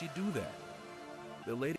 she do that? The lady.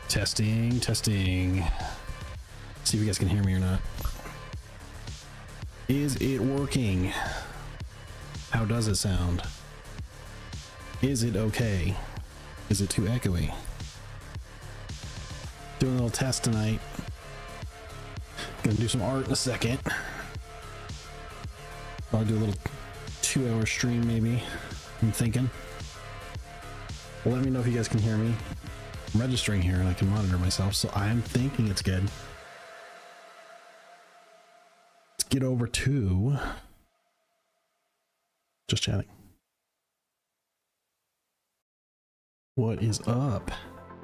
Testing. See if you guys can hear me or not. Is it working? How does it sound? Is it okay? Is it too echoey? Doing a little test tonight. Gonna do some art in a second. I'll do a little 2-hour stream maybe, I'm thinking. Well, let me know if you guys can hear me. I'm registering here and I can monitor myself, so I'm thinking it's good. Let's get over to just chatting. What is up,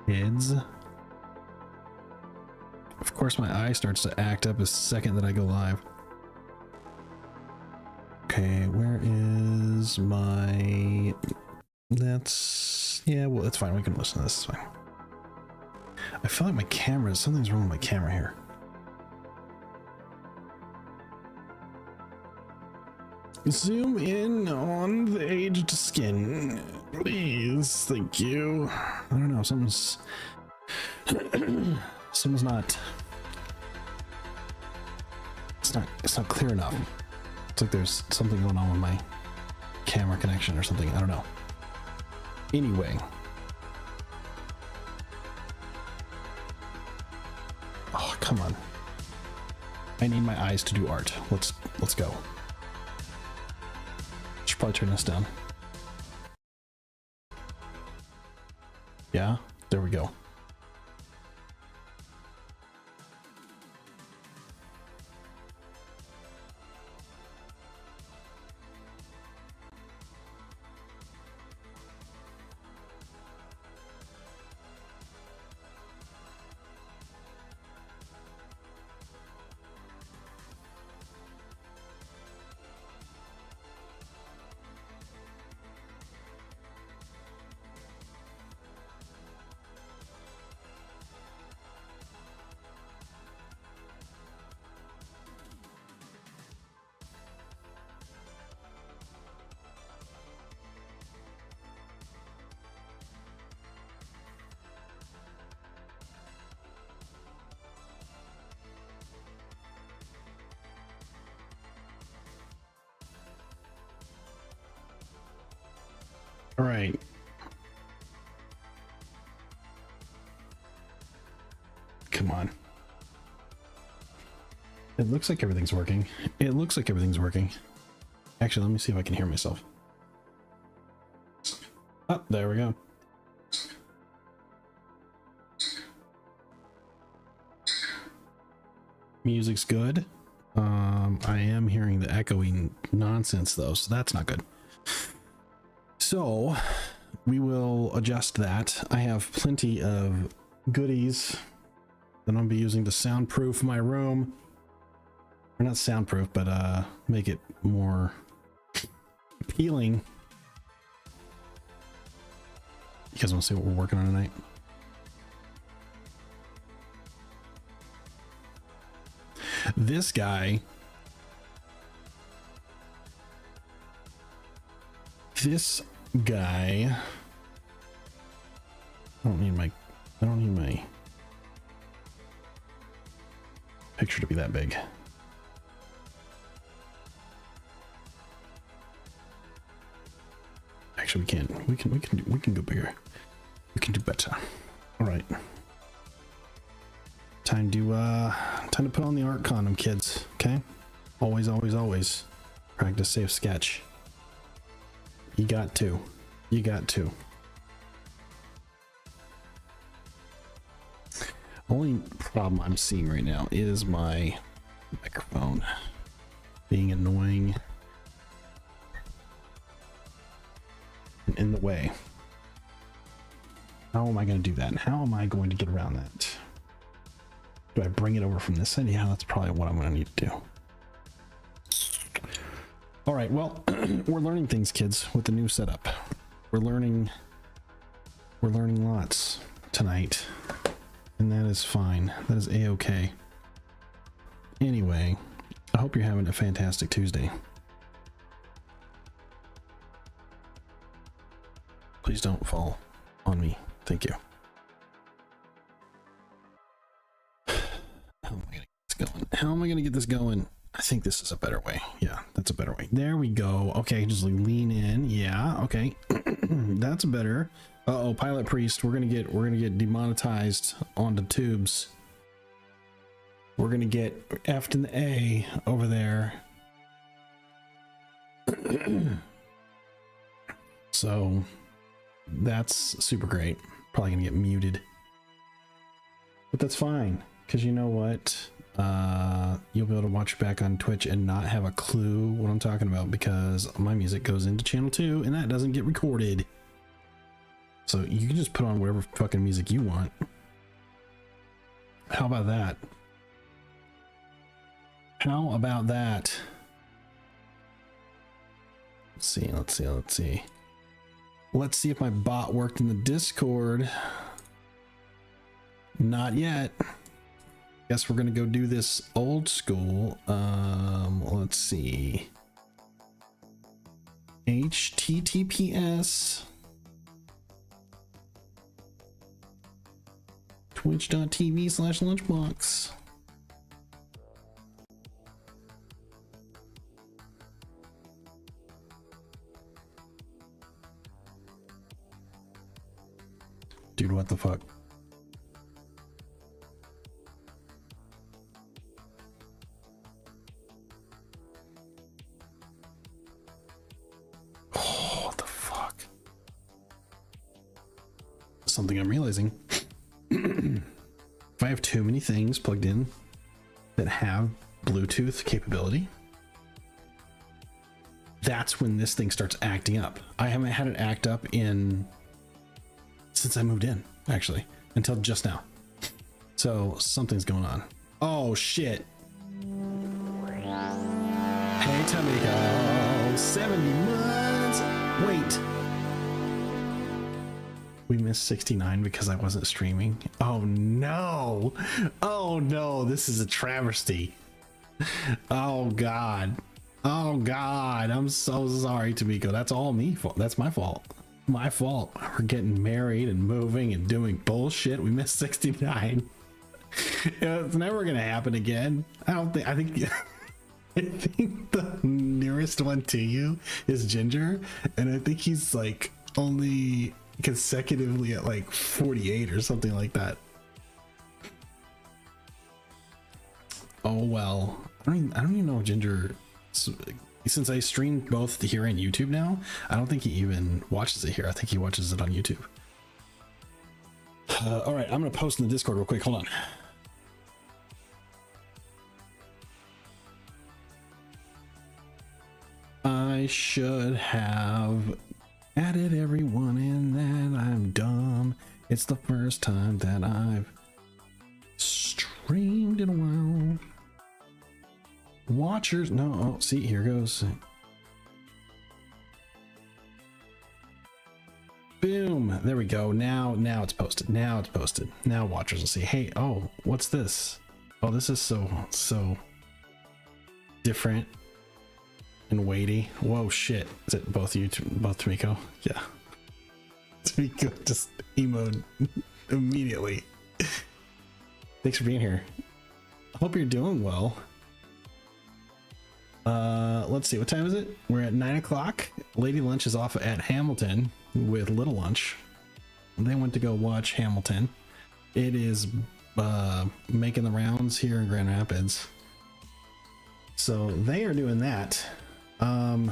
kids? Of course, my eye starts to act up the second that I go live. Okay, where is my... That's... Yeah, well, it's fine. We can listen to this. It's fine. I feel like my camera... Something's wrong with my camera here. Zoom in on the aged skin, please. Thank you. I don't know. Something's not. It's not clear enough. It's like there's something going on with my camera connection or something. I don't know. Anyway. Oh, come on. I need my eyes to do art. Let's go. Should probably turn this down. Yeah, there we go. All right. Come on. It looks like everything's working. It looks like everything's working. Actually, let me see if I can hear myself. Oh, there we go. Music's good. I am hearing the echoing nonsense though, so that's not good. So we will adjust that. I have plenty of goodies that I'm gonna be using to soundproof my room. Or not soundproof, but make it more appealing. You guys want to see what we're working on tonight? This guy. I don't need my picture to be that big. Actually, we can't. We can go bigger. We can do better. All right. Time to put on the art condom, kids. Okay. Always, always, always practice safe sketch. You got to. You got to. Only problem I'm seeing right now is my microphone being annoying and in the way. How am I going to do that? And how am I going to get around that? Do I bring it over from this side? Yeah, that's probably what I'm going to need to do. All right, well, we're learning things, kids, with the new setup. We're learning lots tonight. And that is fine. That is a-okay. Anyway, I hope you're having a fantastic Tuesday. Please don't fall on me. Thank you. How am I gonna get this going? How am I gonna get this going? I think this is a better way. Yeah, that's a better way. There we go. Okay, just lean in. Yeah, okay. That's better. Uh-oh, Pilot Priest, we're gonna get demonetized onto tubes. We're gonna get F'd and the A over there. So that's super great. Probably gonna get muted. But that's fine, because you know what? You'll be able to watch back on Twitch and not have a clue what I'm talking about, because my music goes into channel 2 and that doesn't get recorded. So you can just put on whatever fucking music you want. How about that? How about that? Let's see. Let's see if my bot worked in the Discord. Not yet. Guess we're gonna go do this old school. Let's see. HTTPS twitch.tv/lunchbox. Dude, what the fuck? Oh, what the fuck? Something I'm realizing. If I have too many things plugged in that have Bluetooth capability, that's when this thing starts acting up. I haven't had it act up since I moved in, actually, until just now. So something's going on. Oh shit. Hey Tamiko, 70 months. Wait. We missed 69 because I wasn't streaming. Oh no. Oh no, this is a travesty. Oh god. Oh god, I'm so sorry, Tamiko. That's all me fault. That's my fault. My fault. We're getting married and moving and doing bullshit. We missed 69. It's never gonna happen again. I think the nearest one to you is Ginger, and I think he's like only consecutively at like 48 or something like that. Oh well. I don't even know if Ginger, since I stream both here and YouTube now, I don't think he even watches it here. I think he watches it on YouTube. All right, I'm gonna post in the Discord real quick. Hold on. I should have added everyone in that. I'm dumb. It's the first time that I've streamed in a while. Watchers, no, oh, see, here goes. Boom, there we go. Now it's posted. Now it's posted. Now watchers will see. Hey, oh, what's this? Oh, this is so different and weighty. Whoa, shit. Is it both you, both Tamiko? Yeah. Tamiko just emoed immediately. Thanks for being here. Hope you're doing well. Let's see, what time is it? We're at 9 o'clock. Lady Lunch is off at Hamilton with Little Lunch. They went to go watch Hamilton. It is making the rounds here in Grand Rapids. So they are doing that. Got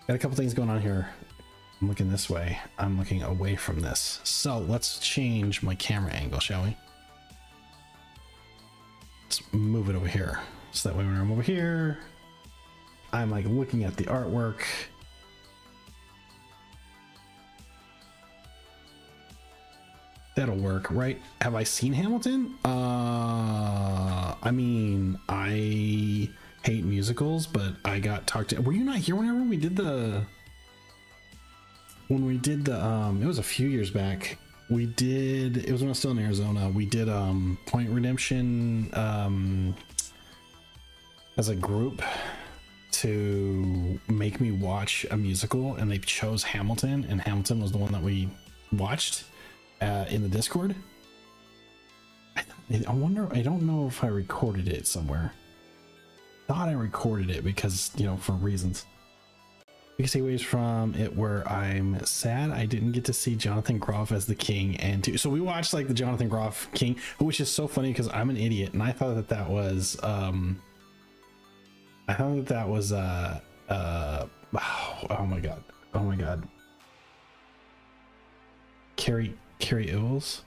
a couple things going on here. I'm looking this way. I'm looking away from this. So let's change my camera angle, shall we? Let's move it over here. So that way when I'm over here, I'm like looking at the artwork. That'll work, right? Have I seen Hamilton? I mean, I hate musicals, but I got talked to. Were you not here whenever we did the? When we did the, it was a few years back. We did. It was when I was still in Arizona. We did Point Redemption as a group to make me watch a musical, and they chose Hamilton, and Hamilton was the one that we watched in the Discord. I wonder, I don't know if I recorded it somewhere. Thought I recorded it because, you know, for reasons. Biggest takeaways from it were I'm sad I didn't get to see Jonathan Groff as the king, and so we watched like the Jonathan Groff king, which is so funny because I'm an idiot and I thought that that was oh my god, Carrie Ills,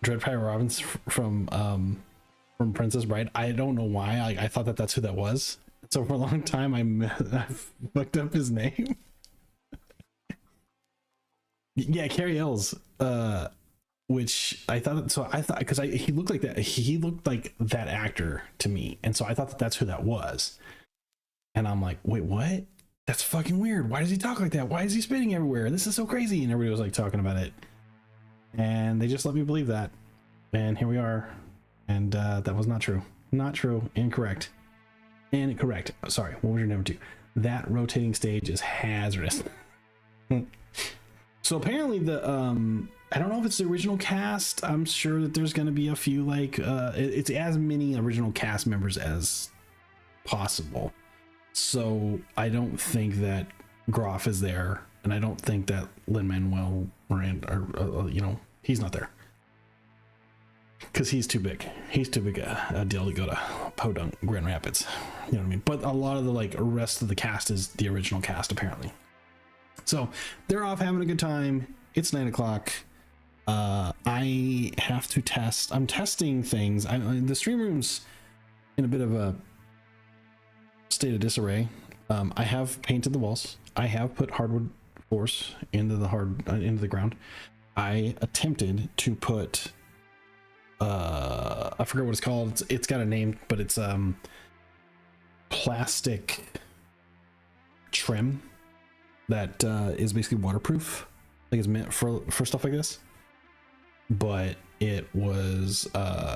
Dread Pirate Robbins from Princess Bride. I don't know why I thought that that's who that was. So for a long time I fucked up his name. Yeah, Carrie Ills, which I thought, so I thought, because he looked like that, he looked like that actor to me, and so I thought that that's who that was, and I'm like, wait, what? That's fucking weird. Why does he talk like that? Why is he spinning everywhere? This is so crazy. And everybody was like talking about it, and they just let me believe that, and here we are. And that was not true. Not true. Incorrect. Incorrect. Sorry, what was your number 2? That rotating stage is hazardous. So apparently the I don't know if it's the original cast. I'm sure that there's going to be a few, like it's as many original cast members as possible. So I don't think that Groff is there, and I don't think that Lin-Manuel Miranda, you know, he's not there. Because he's too big. He's too big a deal to go to Podunk, Grand Rapids. You know what I mean? But a lot of the like rest of the cast is the original cast, apparently. So they're off having a good time. It's 9 o'clock. I have to test. I'm testing things. The stream room's in a bit of a state of disarray. I have painted the walls. I have put hardwood floors into the ground. I attempted to put I forget what it's called. It's got a name, but it's plastic trim that is basically waterproof. Like it's meant for stuff like this. But it was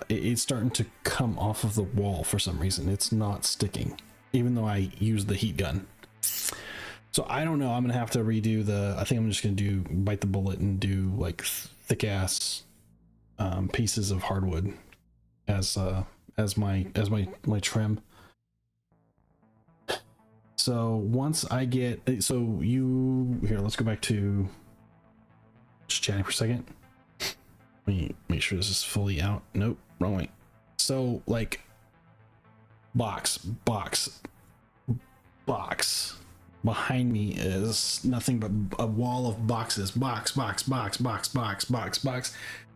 it's starting to come off of the wall for some reason. It's not sticking, even though I used the heat gun. So I don't know. I'm gonna have to redo I think I'm just gonna bite the bullet and do like thick ass pieces of hardwood as my trim. So once I get, so you here, let's go back to just chatting for a second. Let me make sure this is fully out. Nope, wrong way. So like box behind me is nothing but a wall of boxes. Box.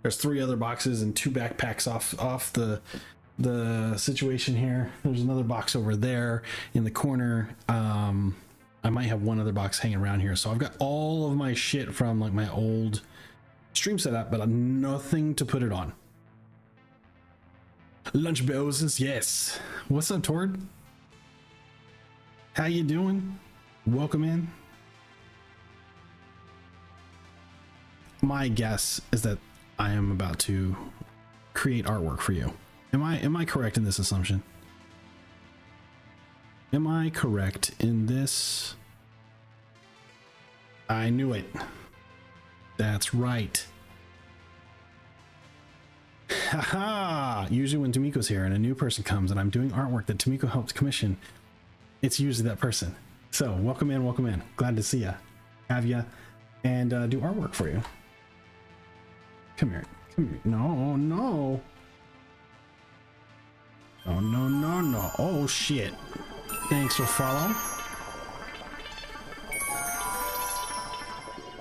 There's 3 other boxes and 2 backpacks off the situation here. There's another box over there in the corner. I might have 1 other box hanging around here. So I've got all of my shit from like my old stream setup, but nothing to put it on. Lunch bells, yes. What's up, Tord? How you doing? Welcome in. My guess is that I am about to create artwork for you. Am I correct in this assumption? Am I correct in this? I knew it. That's right. Haha! Usually when Tomiko's here and a new person comes and I'm doing artwork that Tomiko helped commission, it's usually that person. So welcome in, welcome in. Glad to see ya, have ya, and do artwork for you. Come here, come here. No, no. Oh, no, no, no. Oh, shit. Thanks for follow.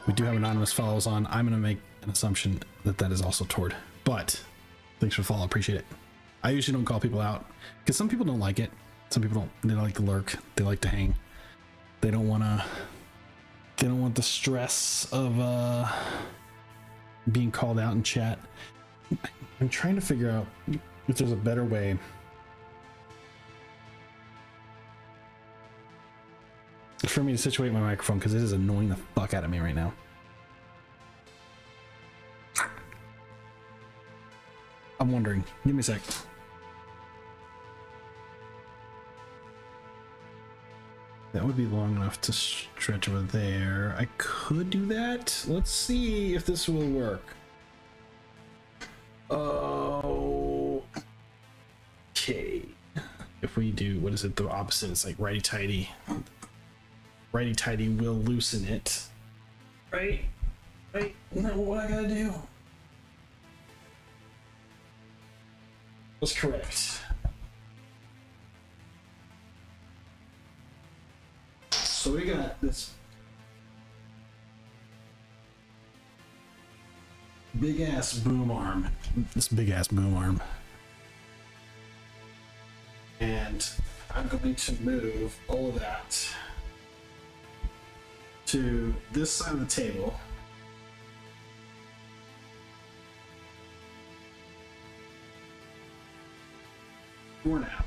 We do have anonymous follows on. I'm going to make an assumption that that is also Tord. But thanks for follow. Appreciate it. I usually don't call people out because some people don't like it. Some people don't. They don't like to lurk. They like to hang. They don't want to. They don't want the stress of being called out in chat. I'm trying to figure out if there's a better way for me to situate my microphone, because it is annoying the fuck out of me right now. I'm wondering. Give me a sec. That would be long enough to stretch over there. I could do that. Let's see if this will work. Oh. Okay. If we do, what is it? The opposite. It's like righty-tighty. Righty-tighty will loosen it. Right? Right? Isn't that what I gotta do? That's correct. So we got this big ass boom arm. This big ass boom arm. And I'm going to move all of that to this side of the table. For now.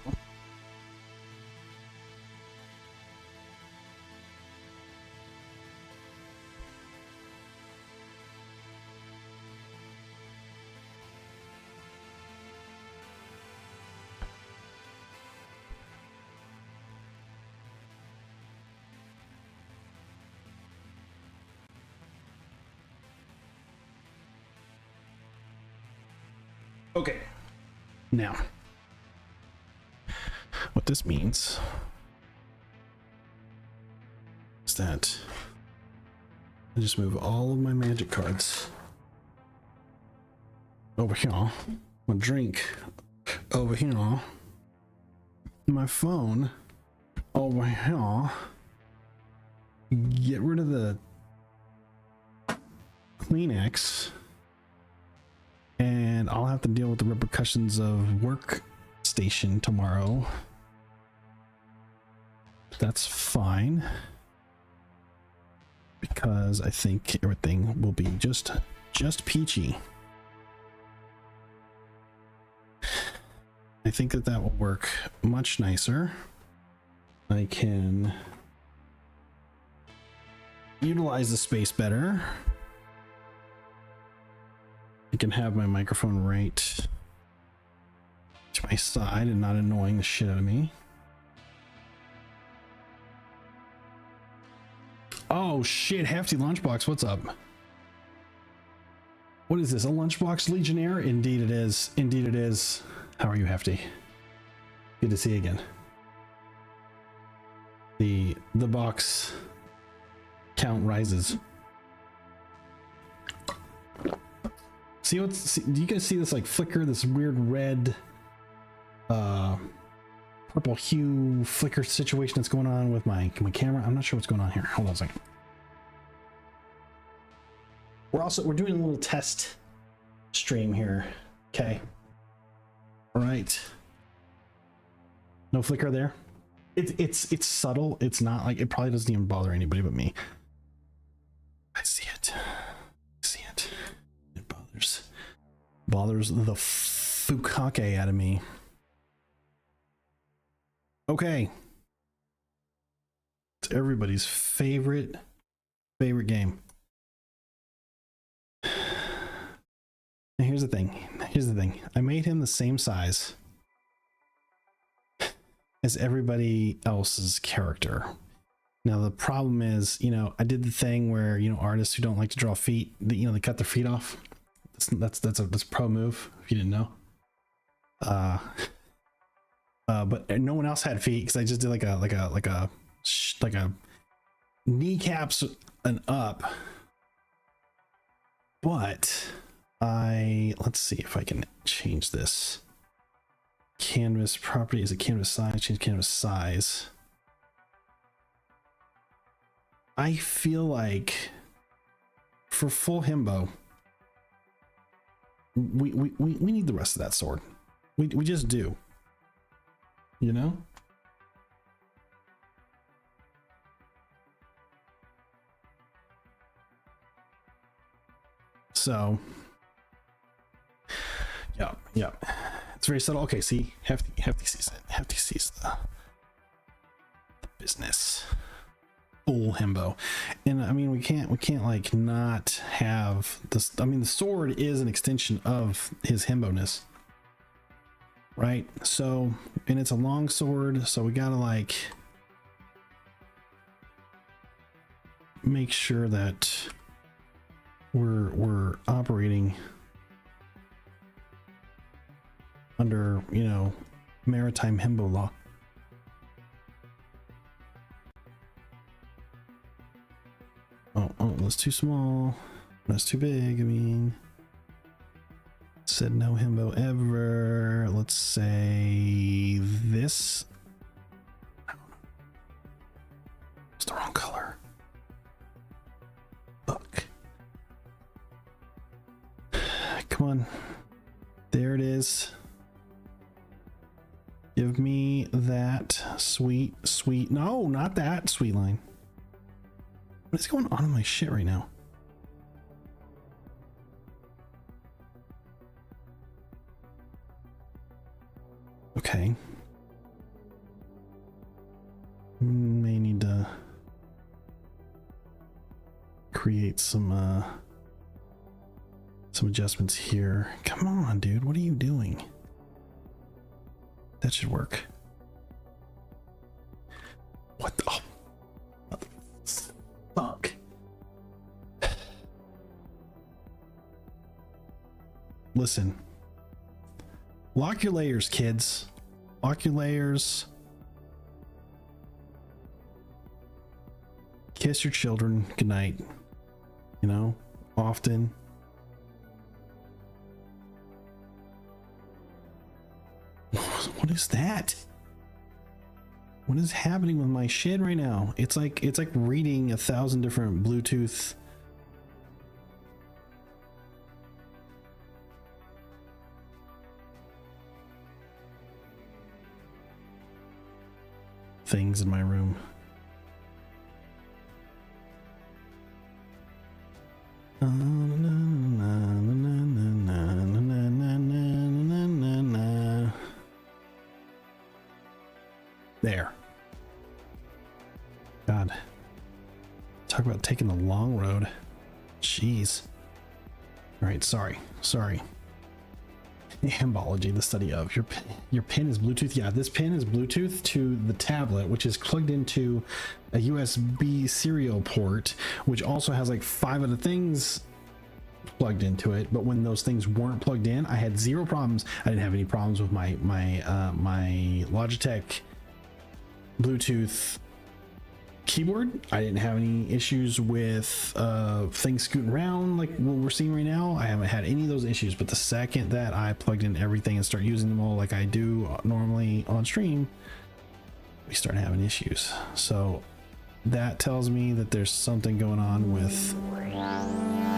Okay, now, what this means is that I just move all of my magic cards over here, my drink over here, my phone over here, get rid of the Kleenex, and I'll have to deal with the repercussions of workstation tomorrow. That's fine, because I think everything will be just peachy. I think that will work much nicer. I can utilize the space better. I can have my microphone right to my side and not annoying the shit out of me. Oh shit, Hefty Lunchbox, what's up? What is this, a Lunchbox Legionnaire? Indeed it is. Indeed it is. How are you, Hefty? Good to see you again. The box count rises. See do you guys see this like flicker, this weird red purple hue flicker situation that's going on with my camera? I'm not sure what's going on here. Hold on a second. We're doing a little test stream here. Okay. All right. No flicker there. It's subtle. It's not like, it probably doesn't even bother anybody but me. I see it. I see it. It bothers the fukake out of me. Okay. It's everybody's favorite game. Now here's the thing. I made him the same size as everybody else's character. Now the problem is, I did the thing where, artists who don't like to draw feet, they cut their feet off. That's a pro move if you didn't know. But no one else had feet because I just did like a kneecaps and up. But let's see if I can change this. Canvas property is a canvas size. Change canvas size. I feel like for full himbo, we need the rest of that sword. We just do. You know? So yeah. It's very subtle. Okay, see, hefty sees it. Hefty sees the business. Full himbo. And I mean we can't like not have this. I mean the sword is an extension of his himbo-ness. Right? So, and it's a long sword, so we gotta like make sure that we're operating under, you know, maritime himbo law. Oh, that's too small. That's too big. I mean, said no himbo ever. Let's say this. I don't know. It's the wrong color. Look. Come on. There it is. Give me that sweet. No, not that sweet line. What is going on in my shit right now? Okay. May need to create some adjustments here. Come on, dude. What are you doing? That should work. What the fuck? Listen. Lock your layers, kids. Lock your layers. Kiss your children goodnight. You know, often. What is that? What is happening with my shit right now? It's like reading 1,000 different Bluetooth things in my room. There. God. Talk about taking the long road. Jeez. All right, sorry. Hambology, the study of your pin is Bluetooth. Yeah, this pin is Bluetooth to the tablet, which is plugged into a USB serial port, which also has like 5 other things plugged into it. But when those things weren't plugged in, I had 0 problems. I didn't have any problems with my Logitech Bluetooth keyboard. I didn't have any issues with things scooting around like what we're seeing right now. I haven't had any of those issues, but the second that I plugged in everything and start using them all like I do normally on stream, we start having issues. So that tells me that there's something going on with...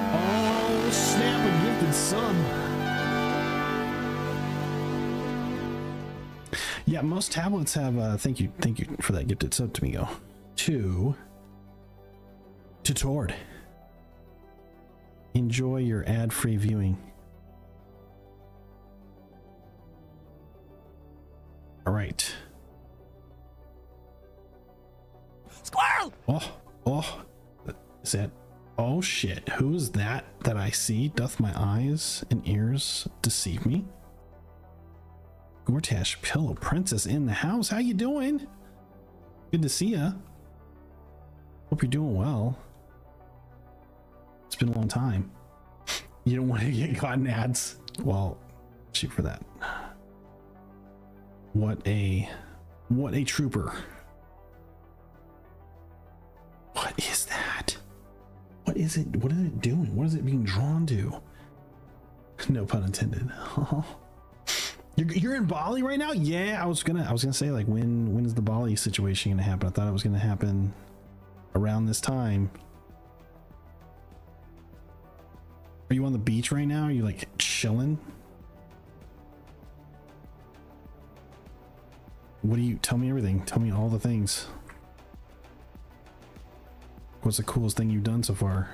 Oh snap, a gifted sub. Yeah, most tablets have thank you for that gifted sub to me. Go to Tord. Enjoy your ad-free viewing. All right. Squirrel! Oh, is that? Oh shit! Who is that I see? Doth my eyes and ears deceive me? Gortash Pillow Princess in the house. How you doing? Good to see ya. Hope you're doing well. It's been a long time. You don't want to get caught in ads. Well, shoot for that. What a trooper. What is that? What is it? What is it doing? What is it being drawn to? No pun intended. You're in Bali right now? Yeah, I was gonna say, like, when is the Bali situation gonna happen? I thought it was gonna happen around this time. Are you on the beach right now? Are you like chilling? What do you tell me everything? Tell me all the things. What's the coolest thing you've done so far?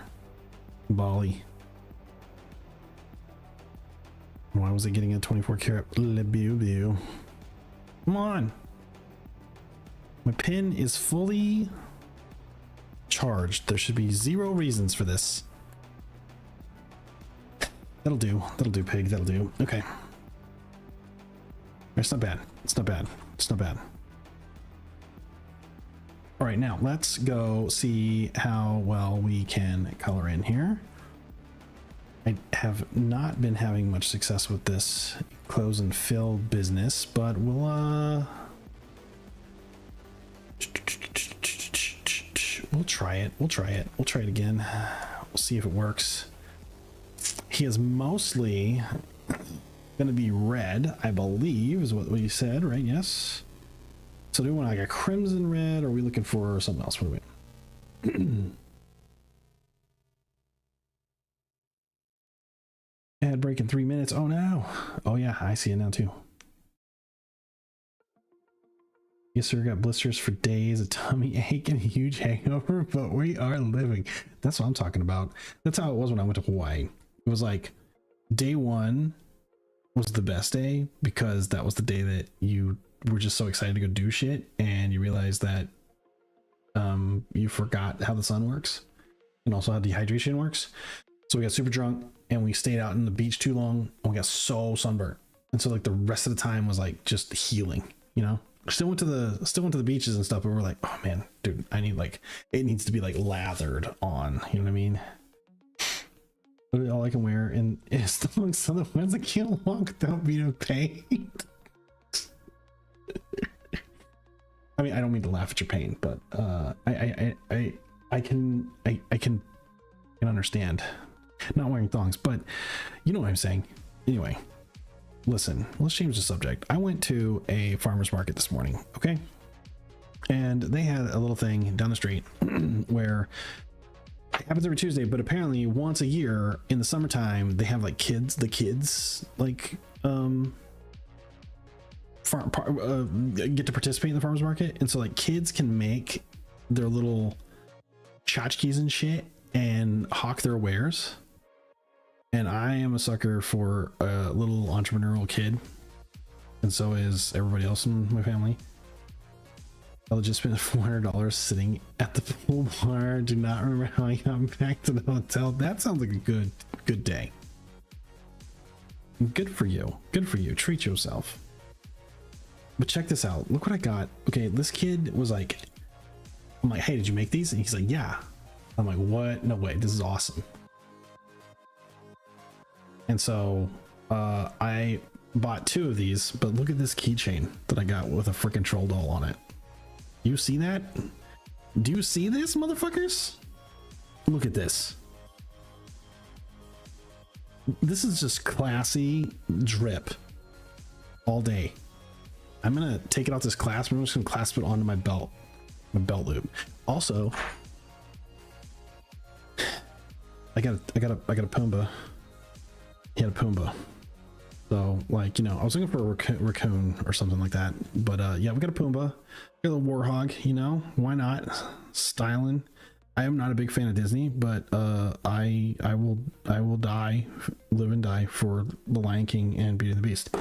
Bali. Why was it getting a 24 karat Lebubu? Come on. My pin is fully charged. There should be zero reasons for this. That'll do. That'll do, pig. That'll do. Okay. It's not bad. It's not bad. It's not bad. All right, now let's go see how well we can color in here. I have not been having much success with this close and fill business, but we'll try it. We'll try it. We'll try it again. We'll see if it works. He is mostly going to be red, I believe, is what you said, right? Yes. So do we want like a crimson red, or are we looking for something else? What are we? Ad break in 3 minutes. Oh no. Oh yeah, I see it now too. Yes, sir. Got blisters for days, a tummy ache, and a huge hangover, but we are living. That's what I'm talking about. That's how it was when I went to Hawaii. It was like day one was the best day because that was the day that you were just so excited to go do shit, and you realized that you forgot how the sun works and also how dehydration works. So we got super drunk and we stayed out in the beach too long and we got so sunburnt. And so like the rest of the time was like just healing, you know? Still went to the beaches and stuff, but we're like, oh man, dude, I need like, it needs to be like lathered on, you know what I mean? Literally all I can wear and is the long sun that wins a kilo long without being pain. I mean, I don't mean to laugh at your pain, but I can understand not wearing thongs, but you know what I'm saying. Anyway, listen, let's change the subject. I went to a farmer's market this morning, okay? And they had a little thing down the street where it happens every Tuesday, but apparently once a year in the summertime, they have like the kids like get to participate in the farmer's market. And so like kids can make their little tchotchkes and shit and hawk their wares. And I am a sucker for a little entrepreneurial kid, and so is everybody else in my family. I just spent $400 sitting at the pool bar. Do not remember how I got back to the hotel. That sounds like a good day. Good for you. Good for you. Treat yourself. But check this out. Look what I got. Okay, this kid was like, I'm like, hey, did you make these? And he's like, yeah. I'm like, what? No way. This is awesome. And so I bought 2 of these, but look at this keychain that I got with a freaking troll doll on it. You see that? Do you see this, motherfuckers? Look at this. This is just classy drip all day. I'm gonna take it off this clasp. I'm just gonna clasp it onto my belt loop. Also, I got a Pumbaa. He had a Pumbaa. So like, you know, I was looking for a raccoon or something like that, but yeah, we got a Pumbaa. We got a little warhog, you know, why not? Styling. I am not a big fan of Disney, but I will live and die for The Lion King and Beauty and the Beast.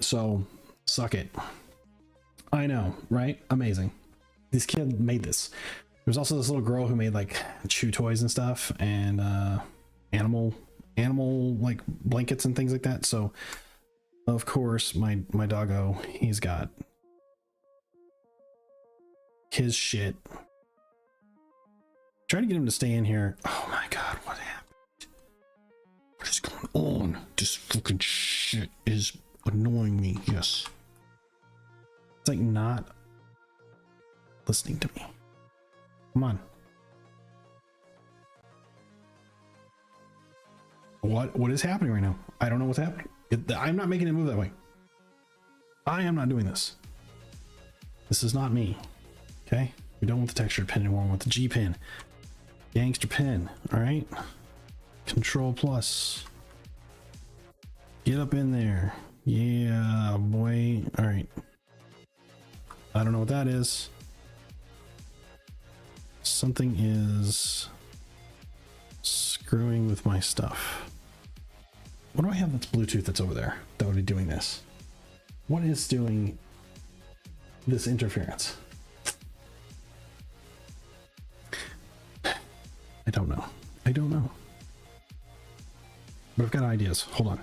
So suck it. I know, right? Amazing. This kid made this. There's also this little girl who made like chew toys and stuff, and animal like blankets and things like that. So of course my doggo, he's got his shit. Try to get him to stay in here. Oh my god, what happened? What is going on? This fucking shit is annoying me. Yes. It's like not listening to me. Come on. What is happening right now? I don't know what's happening. I'm not making it move that way. I am not doing this. This is not me. Okay? We don't want the textured pin anymore. We want the G pin. Gangster pin. Alright? Control plus. Get up in there. Yeah, boy. Alright. I don't know what that is. Something is screwing with my stuff. What do I have that's Bluetooth that's over there that would be doing this? What is doing this interference? I don't know. I don't know. But I've got ideas. Hold on.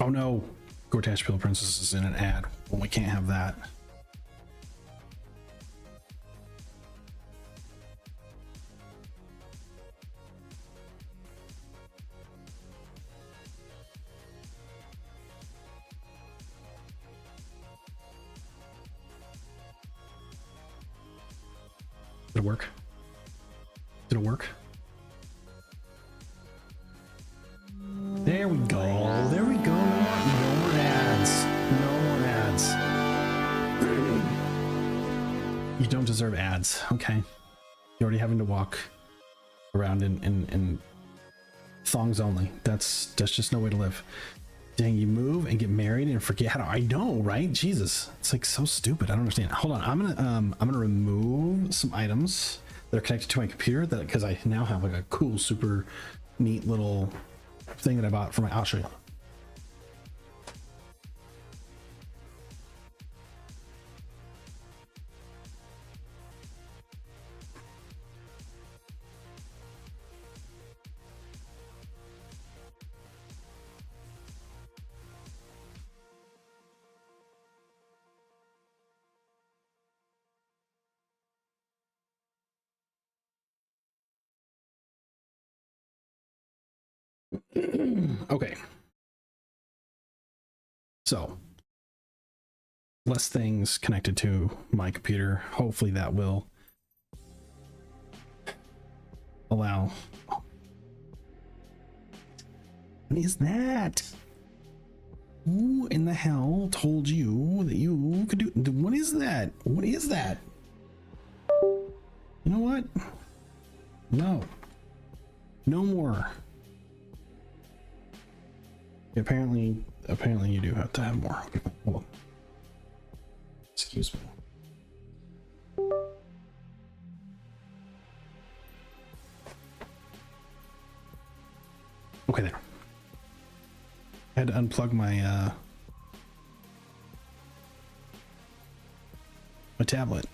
Oh no. Gortash Pillow Princess is in an ad. Well, we can't have that. Did it work? Did it work? There we go. There we go. No more ads. No more ads. You don't deserve ads. Okay. You're already having to walk around in thongs only. That's just no way to live. Dang, you move and get married and forget how to. I know, right? Jesus, it's like so stupid. I don't understand. Hold on, I'm gonna remove some items that are connected to my computer that because I now have like a cool, super neat little thing that I bought for my. I'll show you. Okay. So, less things connected to my computer. Hopefully that will allow. What is that? Who in the hell told you that you could do? What is that? What is that? You know what? No. No more. Apparently you do have to have more. Okay, hold on. Excuse me. Okay, there. I had to unplug my my tablet.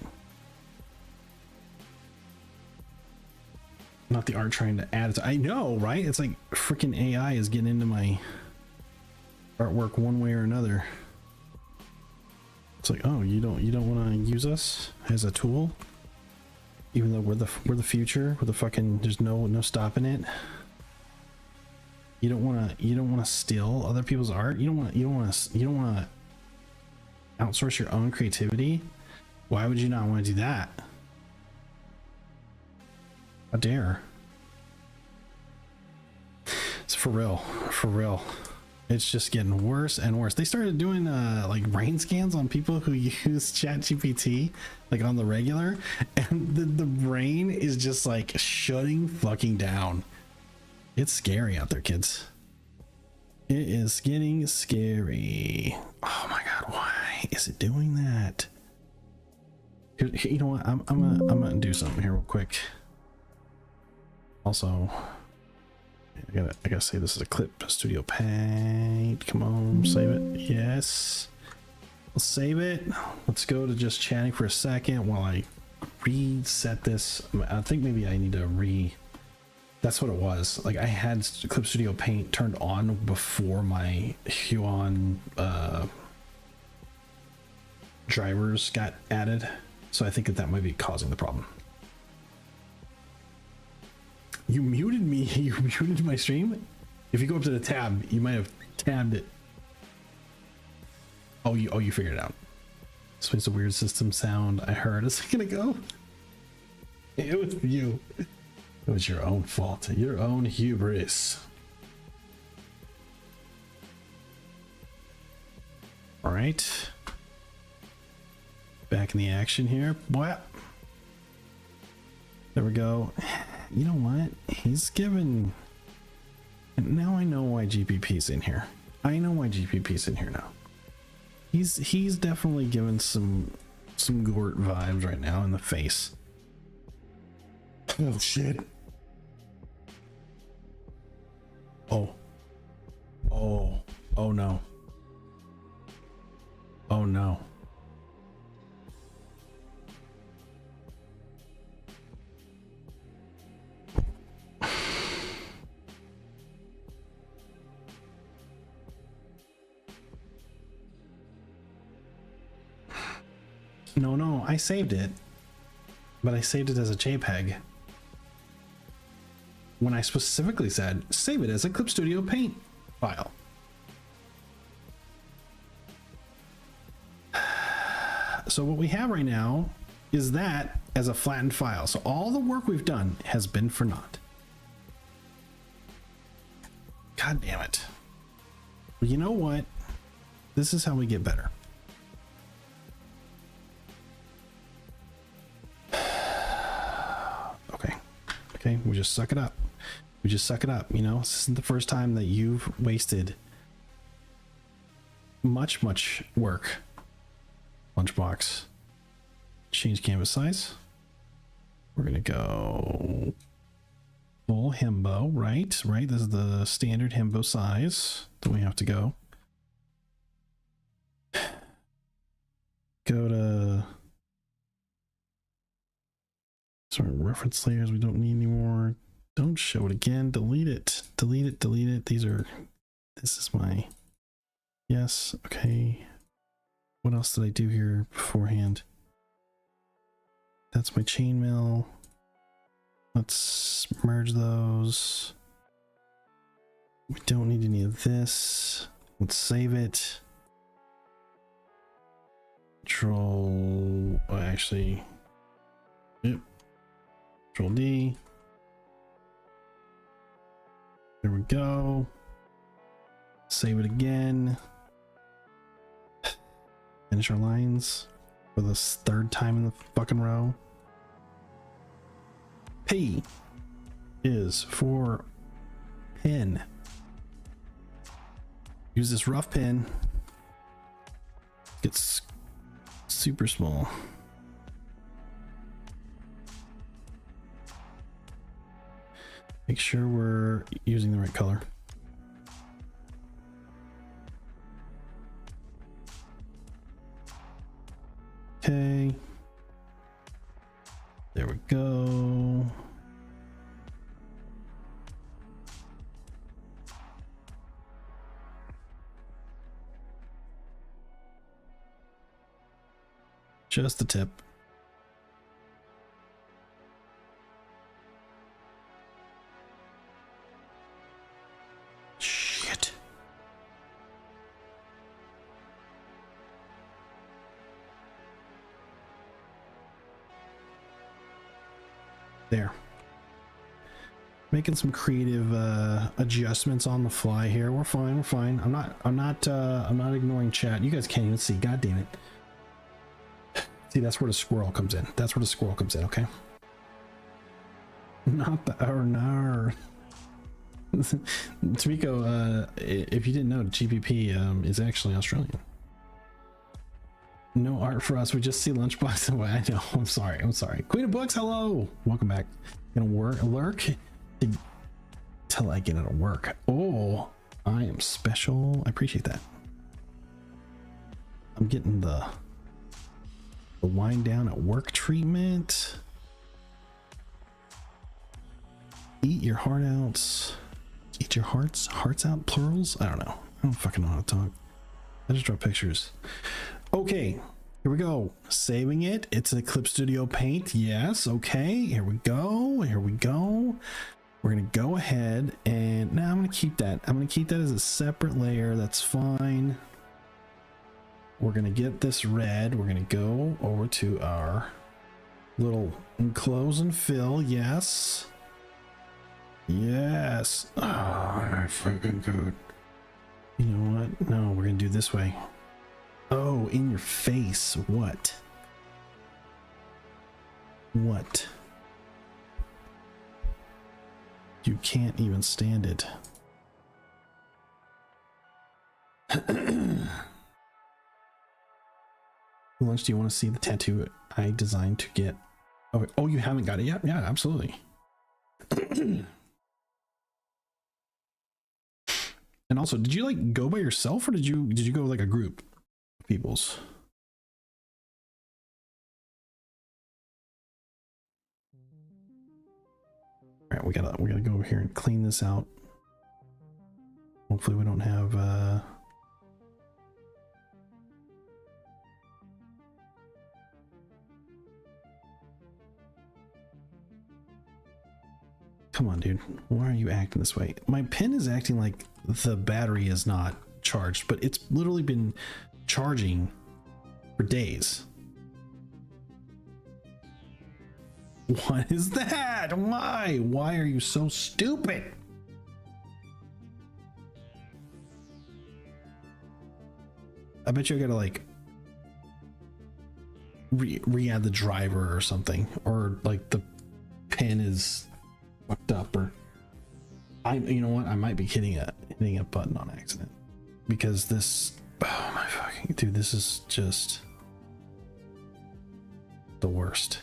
Not the art trying to add it. I know, right? It's like freaking AI is getting into my artwork one way or another. It's like, oh, you don't want to use us as a tool, even though we're the future. We're the fucking. There's no stopping it. You don't want to steal other people's art. You don't want to outsource your own creativity. Why would you not want to do that? How dare? It's for real. For real. It's just getting worse and worse. They started doing like brain scans on people who use ChatGPT like on the regular, and the brain is just like shutting fucking down. It's scary out there, kids. It is getting scary. Oh my god, why is it doing that? You know what? I'm gonna do something here real quick. Also, I gotta say this is a clip studio paint. Come on, save it. Yes, let's save it. Let's go to just chatting for a second while I reset this. I think maybe I need to that's what it was. Like I had Clip Studio Paint turned on before my Huon drivers got added, so I think that might be causing the problem. You muted me. You muted my stream. If you go up to the tab, you might have tabbed it. Oh, you figured it out. This makes a weird system sound I heard a second ago. It was you. It was your own fault. Your own hubris. All right. Back in the action here. What? There we go. You know what? He's given... Now I know why GPP's in here. I know why GPP's in here now. He's definitely given some Gort vibes right now in the face. Oh shit. Oh. Oh. Oh no. Oh no. No, I saved it, but I saved it as a JPEG when I specifically said save it as a Clip Studio Paint file. So what we have right now is that as a flattened file. So all the work we've done has been for naught. God damn it. But you know what? This is how we get better. Okay, we just suck it up. We just suck it up, you know? This isn't the first time that you've wasted much work. Lunchbox. Change canvas size. We're gonna go full himbo, right? Right, this is the standard himbo size that we have to go. Go to... Sorry, reference layers we don't need anymore. Don't show it again. Delete it. Delete it. Delete it. This is my... Yes. Okay. What else did I do here beforehand? That's my chainmail. Let's merge those. We don't need any of this. Let's save it. Control... Oh, actually... Yep. Control D. There we go. Save it again. Finish our lines for the third time in the fucking row. P is for pin. Use this rough pin. Gets super small. Make sure we're using the right color. Okay. There we go. Just the tip. Shit. There. Making some creative adjustments on the fly here. We're fine. We're fine. I'm not ignoring chat. You guys can't even see. God damn it. See, that's where the squirrel comes in. That's where the squirrel comes in, okay? Not the no. Tamiko, if you didn't know, GPP is actually Australian. No art for us. We just see Lunchbox. Oh, I know. I'm sorry. I'm sorry. Queen of Books, hello. Welcome back. Gonna lurk till I get out of work. Oh, I am special. I appreciate that. I'm getting the wind down at work treatment. Eat your heart out. Eat your hearts out, plurals. I don't know. I don't fucking know how to talk. I just draw pictures. Okay, Here we go. Saving it. It's an Eclipse Studio Paint. Yes. Okay. Here we go. Here we go. We're going to go ahead and now I'm going to keep that. I'm going to keep that as a separate layer. That's fine. We're going to get this red. We're going to go over to our little enclose and fill. Yes. Yes. Oh, freaking good. You know what? No, we're going to do this way. Oh, in your face. What? What? You can't even stand it. Lunch, do you want to see the tattoo I designed to get? Oh, you haven't got it yet? Yeah, absolutely. And also, did you like go by yourself or did you go like a group of people's? All right, we gotta go over here and clean this out. Hopefully we don't have Come on, dude. Why are you acting this way? My pen is acting like the battery is not charged, but it's literally been charging for days. What is that? Why? Why are you so stupid? I bet you I gotta like re-add the driver or something, or like the pen is fucked up, or you know what? I might be hitting a button on accident because this. Oh my fucking dude! This is just the worst.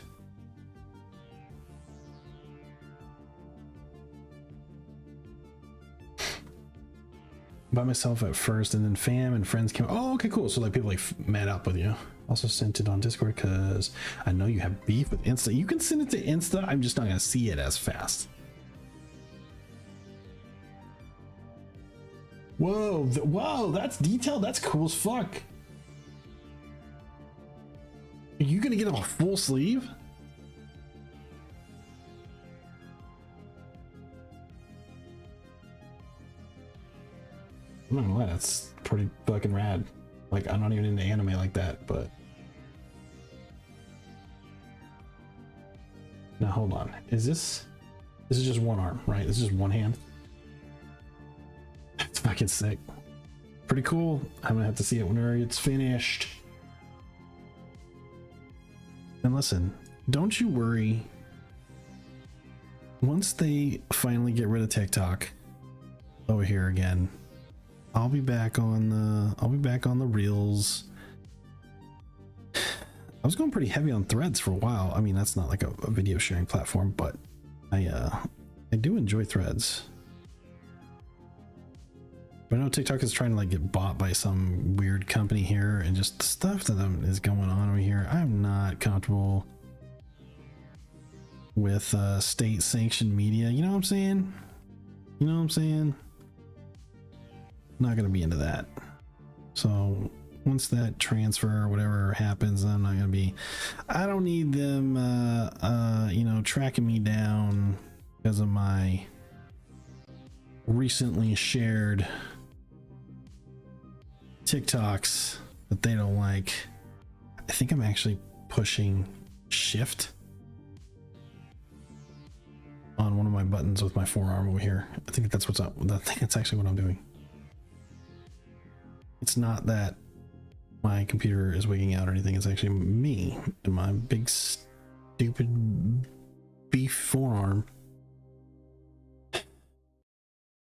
By myself at first, and then fam and friends came. Oh, okay, cool. So like people like met up with you. Also sent it on Discord because I know you have beef with Insta. You can send it to Insta. I'm just not gonna see it as fast. Whoa, whoa, that's detailed. That's cool as fuck. Are you gonna get a full sleeve? I'm not gonna lie, that's pretty fucking rad. Like, I'm not even into anime like that, but now hold on. This is just one arm, right? This is just one hand. That's fucking sick. Pretty cool. I'm gonna have to see it whenever it's finished. And listen, don't you worry. Once they finally get rid of TikTok over here again, I'll be back on the reels. I was going pretty heavy on Threads for a while. I mean, that's not like a video sharing platform, but I do enjoy Threads. But I know TikTok is trying to like get bought by some weird company here, and just the stuff that is going on over here. I'm not comfortable with state sanctioned media. You know what I'm saying? You know what I'm saying? Not going to be into that. So once that transfer or whatever happens, I'm not going to be, I don't need them you know, tracking me down because of my recently shared TikToks that they don't like. I think I'm actually pushing shift on one of my buttons with my forearm over here. I think that's what's up. I think that's actually what I'm doing. It's not that my computer is wigging out or anything. It's actually me and my big stupid beef forearm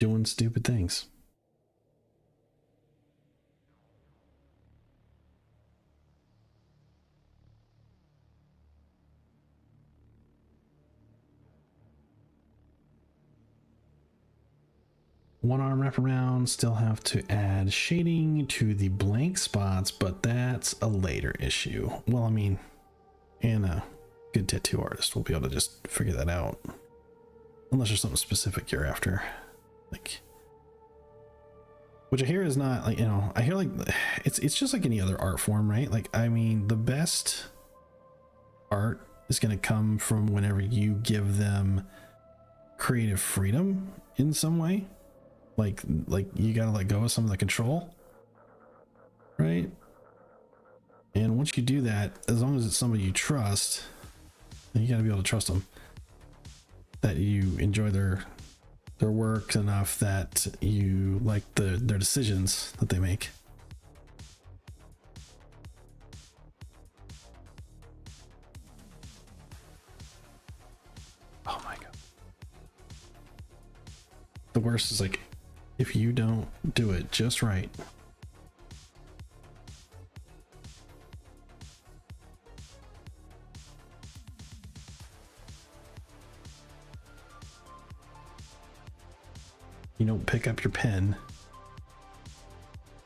doing stupid things. One arm wraparound, still have to add shading to the blank spots, but that's a later issue. Well, I mean, and a good tattoo artist will be able to just figure that out. Unless there's something specific you're after. Like, which I hear is not like, you know, I hear like it's just like any other art form, right? Like, I mean, the best art is going to come from whenever you give them creative freedom in some way. Like you got to let go of some of the control, right? And once you do that, as long as it's somebody you trust, then you got to be able to trust them, that you enjoy their work enough that you like their decisions that they make. Oh my god. The worst is like, if you don't do it just right, you don't pick up your pen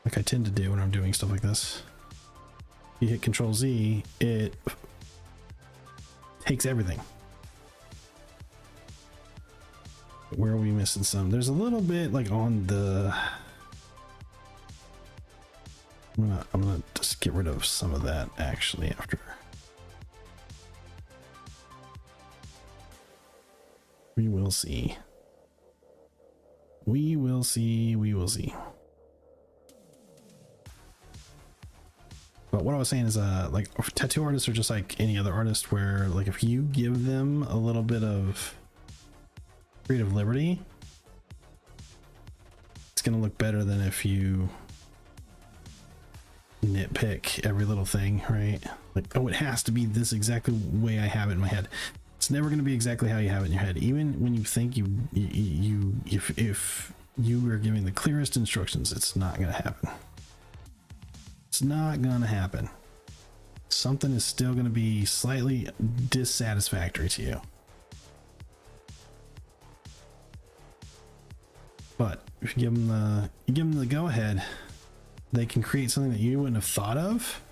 like I tend to do when I'm doing stuff like this. You hit Control Z, it takes everything. Where are we missing some? There's a little bit like on the, I'm gonna just get rid of some of that actually after. We will see. We will see. We will see. But what I was saying is, like tattoo artists are just like any other artist, where like if you give them a little bit of creative liberty, it's gonna look better than if you nitpick every little thing, right? Like, oh, it has to be this exactly way I have it in my head. It's never going to be exactly how you have it in your head. Even when you think if you were giving the clearest instructions, it's not going to happen. It's not going to happen. Something is still going to be slightly dissatisfactory to you. But if you give them the go ahead, they can create something that you wouldn't have thought of.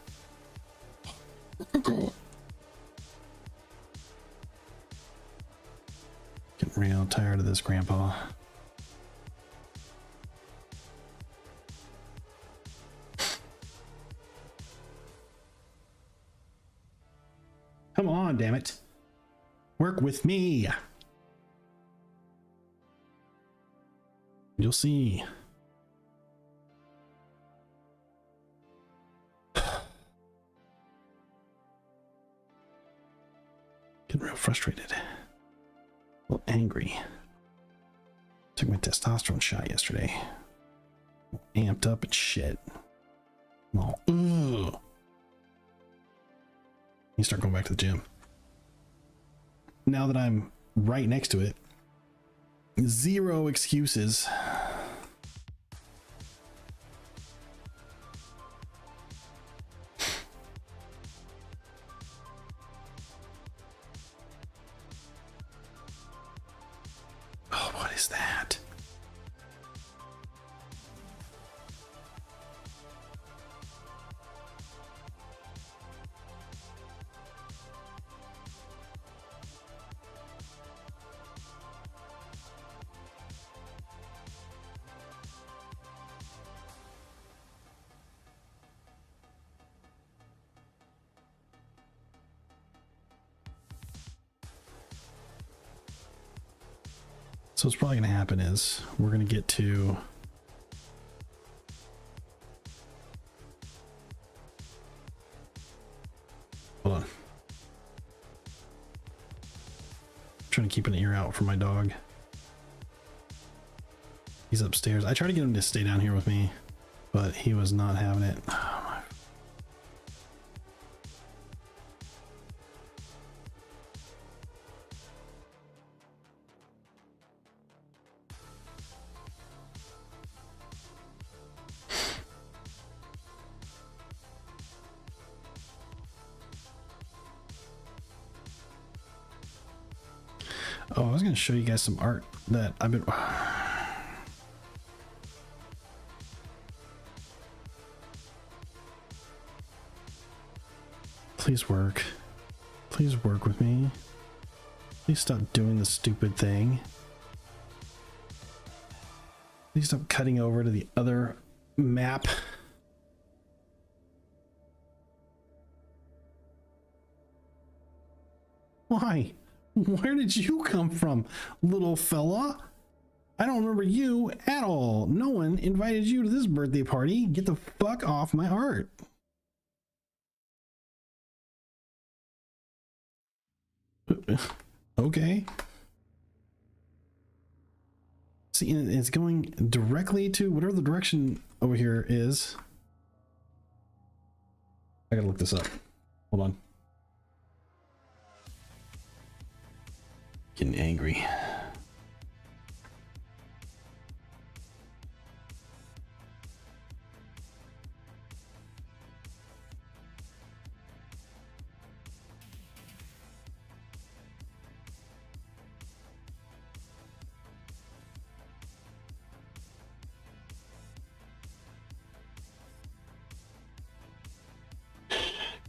Getting real tired of this, Grandpa. Come on, damn it. Work with me. You'll see. Getting real frustrated. A little angry. Took my testosterone shot yesterday. Amped up and shit. Oh, ugh. You start going back to the gym. Now that I'm right next to it, zero excuses. Oh, what is that? So what's probably going to happen is we're going to get to hold on. I'm trying to keep an ear out for my dog. He's upstairs. I tried to get him to stay down here with me, but he was not having it. Oh, I was going to show you guys some art that I've been... Please work. Please work with me. Please stop doing the stupid thing. Please stop cutting over to the other map. Why? Where did you come from, little fella? I don't remember you at all. No one invited you to this birthday party. Get the fuck off my heart. Okay. See, it's going directly to whatever the direction over here is. I gotta look this up. Hold on. Getting angry.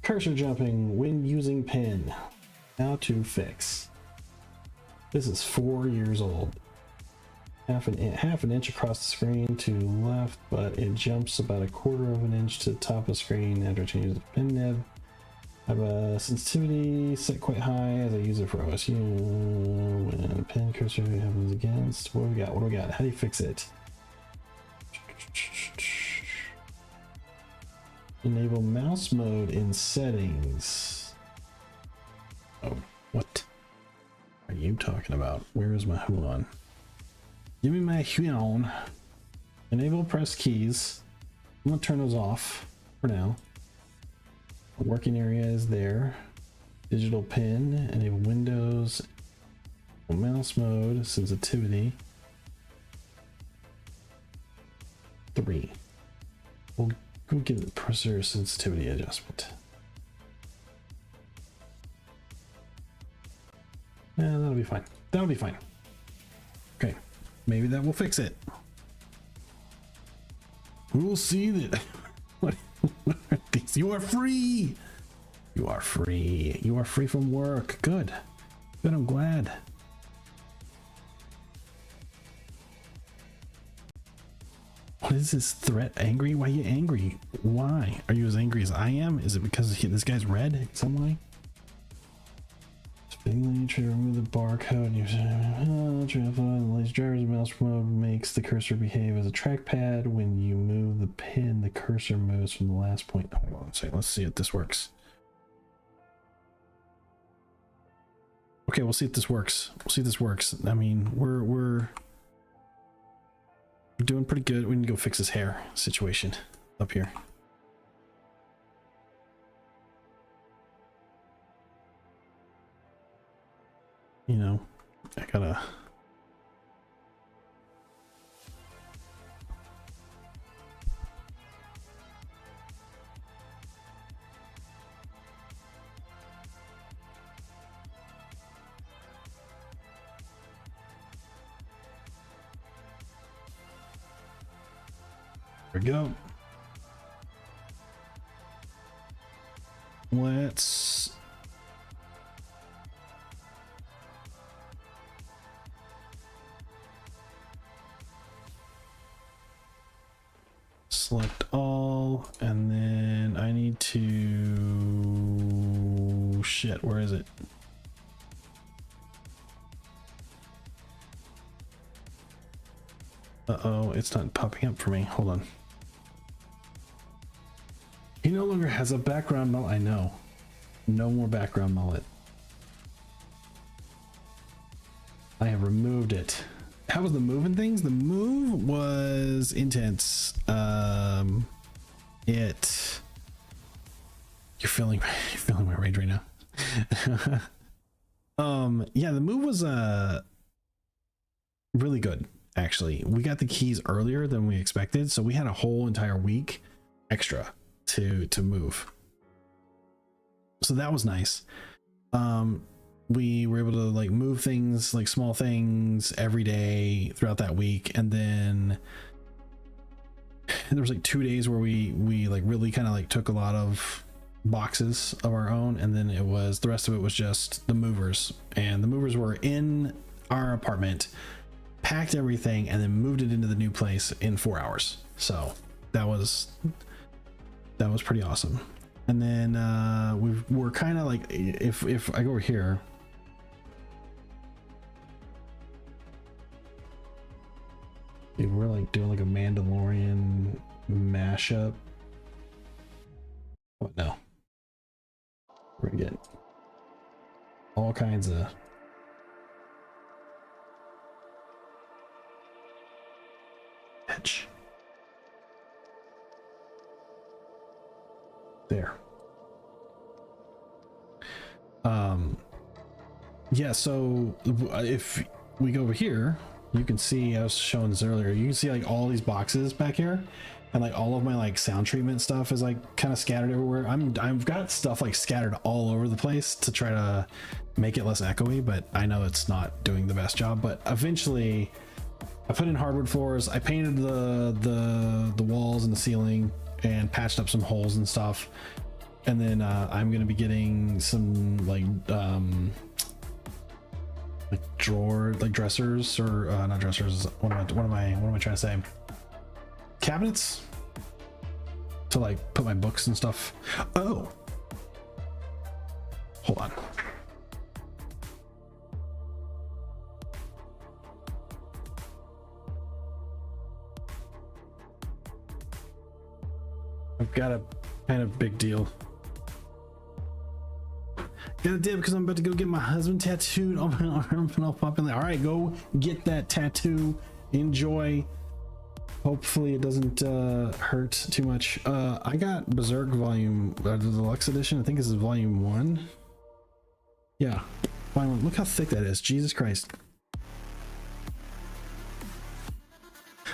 Cursor jumping when using pen. How to fix. This is 4 years old. Half an inch across the screen to left, but it jumps about a quarter of an inch to the top of the screen after changing the pen nib. I have a sensitivity set quite high as I use it for OSU. When a pen cursor happens against, what do we got? What do we got? How do you fix it? Enable mouse mode in settings. Oh, what are you talking about? Where is my Huon? Give me my Huon. Enable press keys. I'm gonna turn those off for now. The working area is there. Digital pin, enable Windows, mouse mode, sensitivity. 3. We'll go get the cursor sensitivity adjustment. Yeah, that'll be fine. That'll be fine. Okay, maybe that will fix it. We'll see that. What are these? You are free. You are free. You are free from work. Good. Good. I'm glad. What is this threat? Angry? Why are you angry? Why are you as angry as I am? Is it because this guy's red some way? Try to remove the barcode. The lazy driver's mouse mode makes the cursor behave as a trackpad. When you move the pin, the cursor moves from the last point. Hold on a second. Let's see if this works. Okay, we'll see if this works. We'll see if this works. I mean, we're doing pretty good. We need to go fix his hair situation up here. You know, I gotta. There we go. Let's select all, and then I need to shit, where is it? Uh-oh, it's not popping up for me. Hold on. He no longer has a background mullet. I know. No more background mullet. I have removed it. How was the move and things? The move was intense. You're feeling my rage right now. Yeah, the move was really good, actually. We got the keys earlier than we expected, so we had a whole entire week extra to move. So that was nice. We were able to like move things, like small things every day throughout that week, and then there was like 2 days where we like really kind of like took a lot of boxes of our own, and then it was the rest of it was just the movers, and the movers were in our apartment, packed everything, and then moved it into the new place in 4 hours. So that was pretty awesome. And then we're kind of like, if I go over here, we're like doing like a Mandalorian mashup. Oh no, we're gonna get all kinds of edge. There. Yeah, so if we go over here, you can see, I was showing this earlier, you can see like all these boxes back here, and like all of my like sound treatment stuff is like kind of scattered everywhere. I've got stuff like scattered all over the place to try to make it less echoey, but I know it's not doing the best job. But eventually I put in hardwood floors, I painted the walls and the ceiling and patched up some holes and stuff, and then I'm gonna be getting some like dressers, or not dressers, what am I trying to say, cabinets to like put my books and stuff. Oh, hold on. I've got a kind of big deal. Gotta dip because I'm about to go get my husband tattooed on my arm, and I'll pop in there. All right, go get that tattoo. Enjoy. Hopefully it doesn't hurt too much. I got Berserk Volume, the Deluxe Edition. I think this is Volume 1. Yeah, Volume 1. Look how thick that is. Jesus Christ.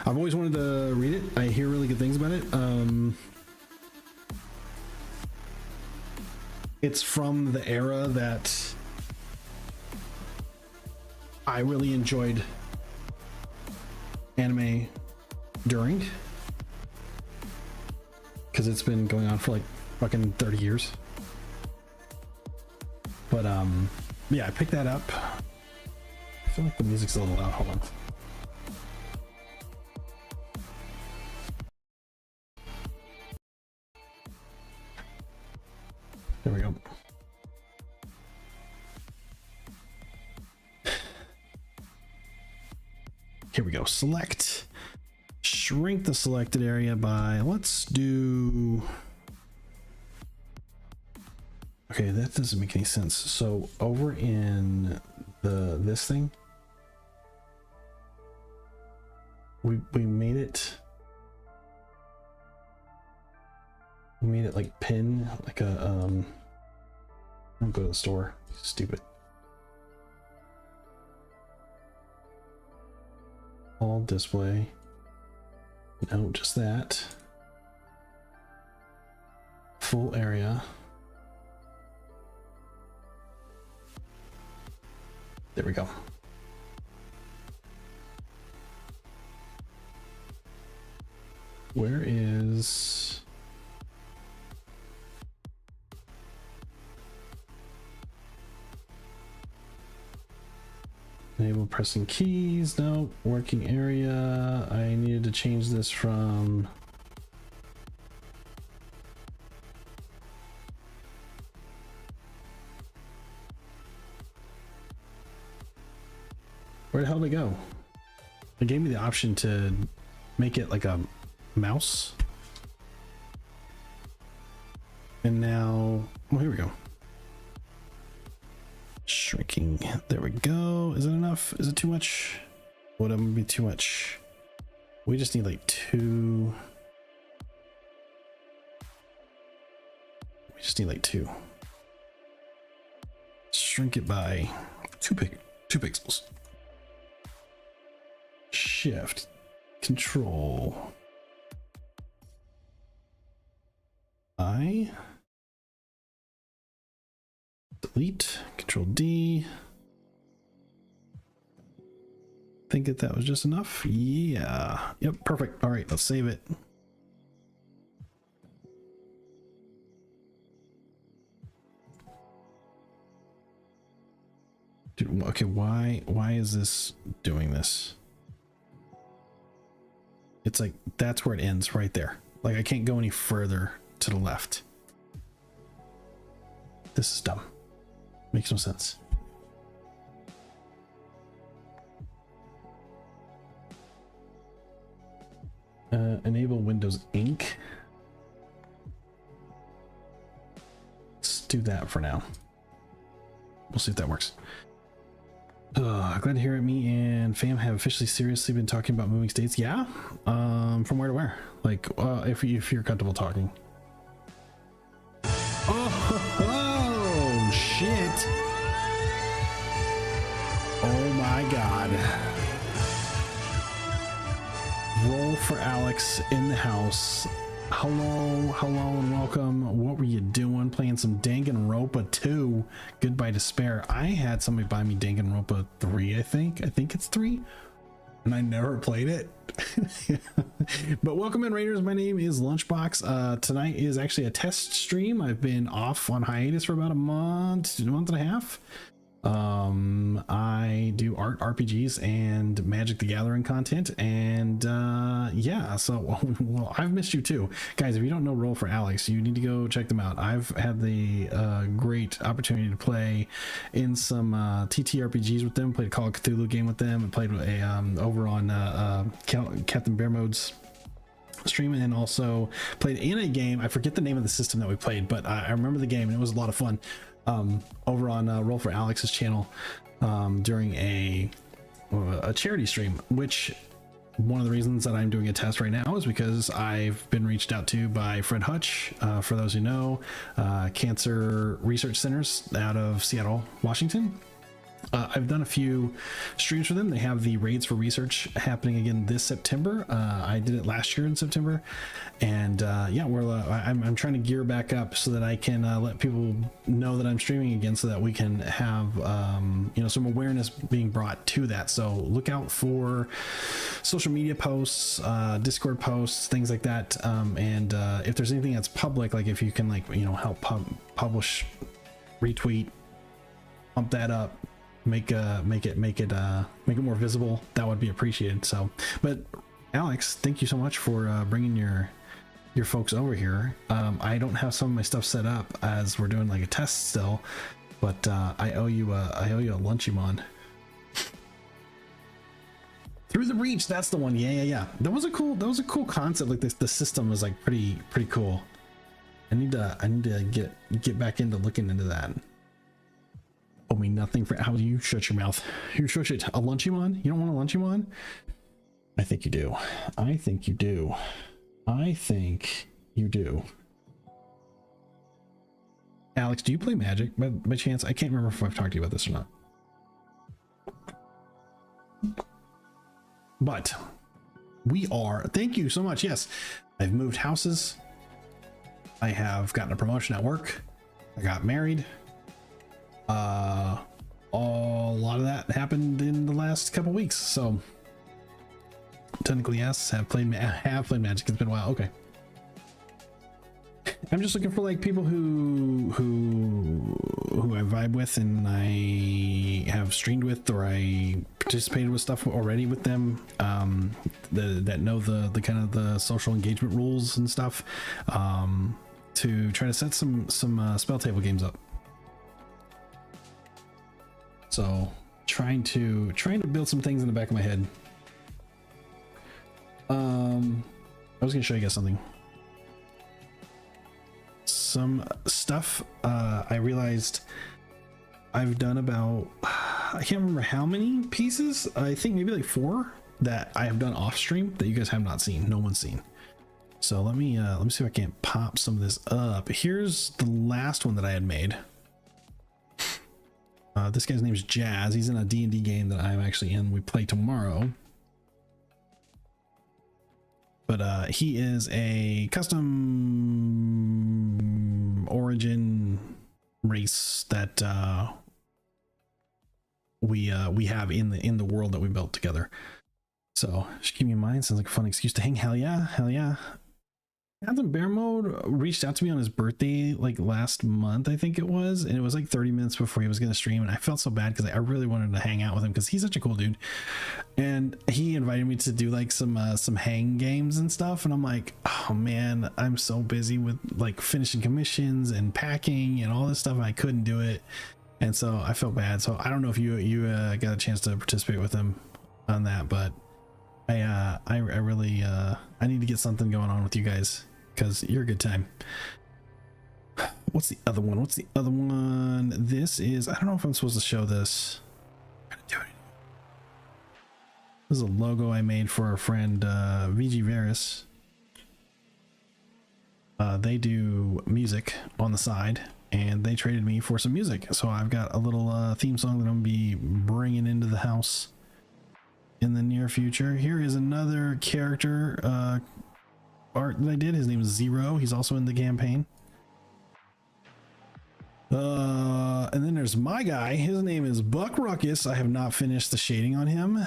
I've always wanted to read it. I hear really good things about it. It's from the era that I really enjoyed anime during, because it's been going on for like fucking 30 years. But yeah, I picked that up. I feel like the music's a little loud. Hold on. There we go. Here we go. Select. Shrink the selected area by, let's do, okay, that doesn't make any sense. So over in this thing, we made it like pin, like a I'll go to the store. Stupid. All display. No, just that. Full area. There we go. Where is... Enable pressing keys. No. Working area. I needed to change this from... Where the hell did it go? It gave me the option to make it like a mouse. And now, oh, here we go. Shrinking. There we go. Is it enough? Is it too much? Would it be too much? We just need like 2. We just need like 2. Shrink it by 2 pixels. Shift, Control, I, delete, Control D. Think that was just enough. Yeah. Yep. Perfect. All right. Let's save it. Dude, okay. Why is this doing this? It's like, that's where it ends, right there. Like I can't go any further to the left. This is dumb. Makes no sense. Enable Windows Inc. Let's do that for now. We'll see if that works. Glad to hear it. Me and fam have officially seriously been talking about moving states. Yeah. From where to where? Like, if you're comfortable talking. Oh shit. Oh my god. Roll for Alex in the house. Hello and welcome. What were you doing? Playing some Danganronpa 2. Goodbye Despair. I had somebody buy me Danganronpa 3, I think it's 3, and I never played it. But welcome in, Raiders. My name is Lunchbox. Tonight is actually a test stream. I've been off on hiatus for about a month and a half. I do art, RPGs, and Magic the Gathering content, and yeah, so well, I've missed you too, guys. If you don't know Roll for Alex, you need to go check them out. I've had the great opportunity to play in some TTRPGs with them, played a Call of Cthulhu game with them, and played with a over on Captain Bear Mode's stream, and also played in a game. I forget the name of the system that we played, but I remember the game, and it was a lot of fun. Over on Roll for Alex's channel during a charity stream, which one of the reasons that I'm doing a test right now is because I've been reached out to by Fred Hutch, for those who know, cancer research centers out of Seattle, Washington. I've done a few streams for them. They have the Raids for Research happening again this September. I did it last year in September, and yeah, I'm trying to gear back up so that I can let people know that I'm streaming again, so that we can have you know, some awareness being brought to that. So look out for social media posts, Discord posts, things like that, and if there's anything that's public, like if you can, like, you know, help publish, retweet, pump that up, make it more visible, that would be appreciated. So, but Alex, thank you so much for bringing your folks over here. I don't have some of my stuff set up as we're doing like a test still, but I owe you a Lunchimon. Through the Reach, that's the one. Yeah. That was a cool concept. Like this, the system was like pretty cool. I need to get back into looking into that. Owe me nothing for how do you shut your mouth? You shush it. A Lunchimon? You don't want a Lunchimon? I think you do. I think you do. Alex, do you play Magic by chance? I can't remember if I've talked to you about this or not. But we are, thank you so much. Yes, I've moved houses. I have gotten a promotion at work. I got married. A lot of that happened in the last couple weeks, so technically yes, have played Magic. It's been a while. Okay, I'm just looking for like people who I vibe with and I have streamed with, or I participated with stuff already with them, that know the kind of the social engagement rules and stuff, to try to set some spell table games up. So trying to build some things in the back of my head. I was gonna show you guys something. Some stuff I realized I've done about, I can't remember how many pieces. I think maybe like 4 that I have done off stream that you guys have not seen. No one's seen. So let me see if I can't pop some of this up. Here's the last one that I had made. This guy's name is Jazz. He's in a D&D game that I'm actually in. We play tomorrow. But he is a custom origin race that we have in the world that we built together. So just keep me in mind. Sounds like a fun excuse to hang. Hell yeah. Captain Bear Mode reached out to me on his birthday like last month, I think it was, and it was like 30 minutes before he was going to stream, and I felt so bad because I really wanted to hang out with him because he's such a cool dude, and he invited me to do like some hang games and stuff, and I'm like, oh man, I'm so busy with like finishing commissions and packing and all this stuff, and I couldn't do it, and so I felt bad. So I don't know if you got a chance to participate with him on that, but I really I need to get something going on with you guys because you're a good time. What's the other one? This is, I don't know if I'm supposed to show this. This is a logo I made for our friend VG Varus. They do music on the side, and they traded me for some music, so I've got a little theme song that I'm gonna be bringing into the house in the near future. Here is another character art that I did. His name is Zero. He's also in the campaign. And then there's my guy. His name is Buck Ruckus. I have not finished the shading on him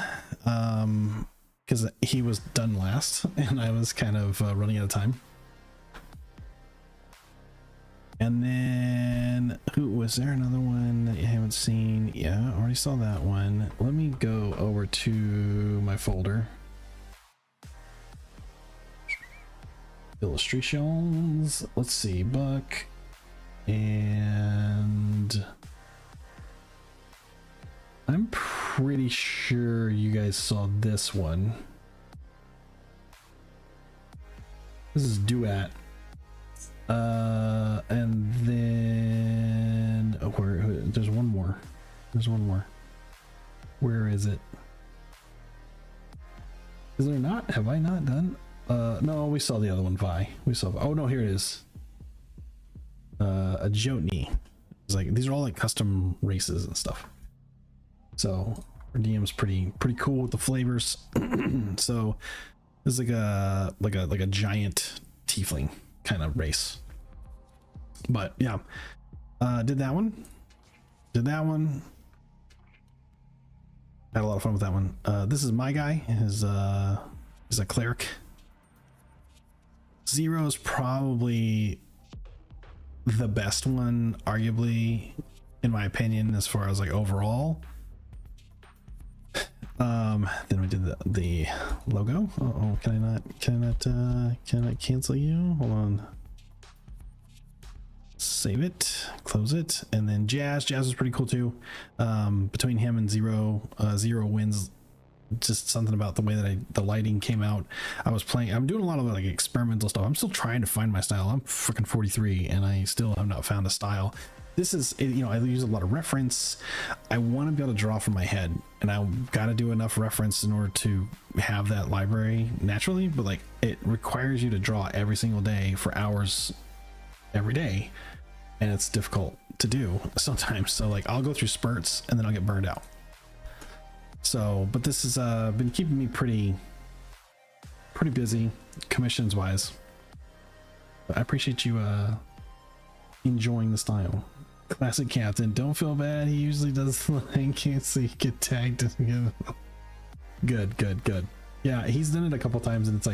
because he was done last and I was kind of running out of time. And then who was there? Another one that you haven't seen? Yeah, I already saw that one. Let me go over to my folder. Illustrations. Let's see, Buck. And I'm pretty sure you guys saw this one. This is Duet. And then there's one more. Where is it? Is there not? Have I not done? No, we saw the other one. Oh no, here it is. A Jotny. It's like these are all like custom races and stuff. So our DM's pretty cool with the flavors. So it's like a giant tiefling kind of race. But yeah, did that one. Had a lot of fun with that one. This is my guy. He's a cleric. Zero is probably the best one, arguably, in my opinion, as far as like overall. Then we did the logo. Oh, can I not cancel you? Hold on. Save it, close it, and then Jazz is pretty cool too. Between him and Zero wins. Just something about the way that the lighting came out. I'm doing a lot of like experimental stuff. I'm still trying to find my style. I'm freaking 43 and I still have not found a style. This is, you know, I use a lot of reference. I want to be able to draw from my head, and I've got to do enough reference in order to have that library naturally, but like it requires you to draw every single day for hours every day, and it's difficult to do sometimes. So like I'll go through spurts and then I'll get burned out. So, but this has been keeping me pretty busy commissions wise. But I appreciate you enjoying the style. Classic Captain, don't feel bad. He usually does like so you get tagged. Good. Yeah, he's done it a couple times, and it's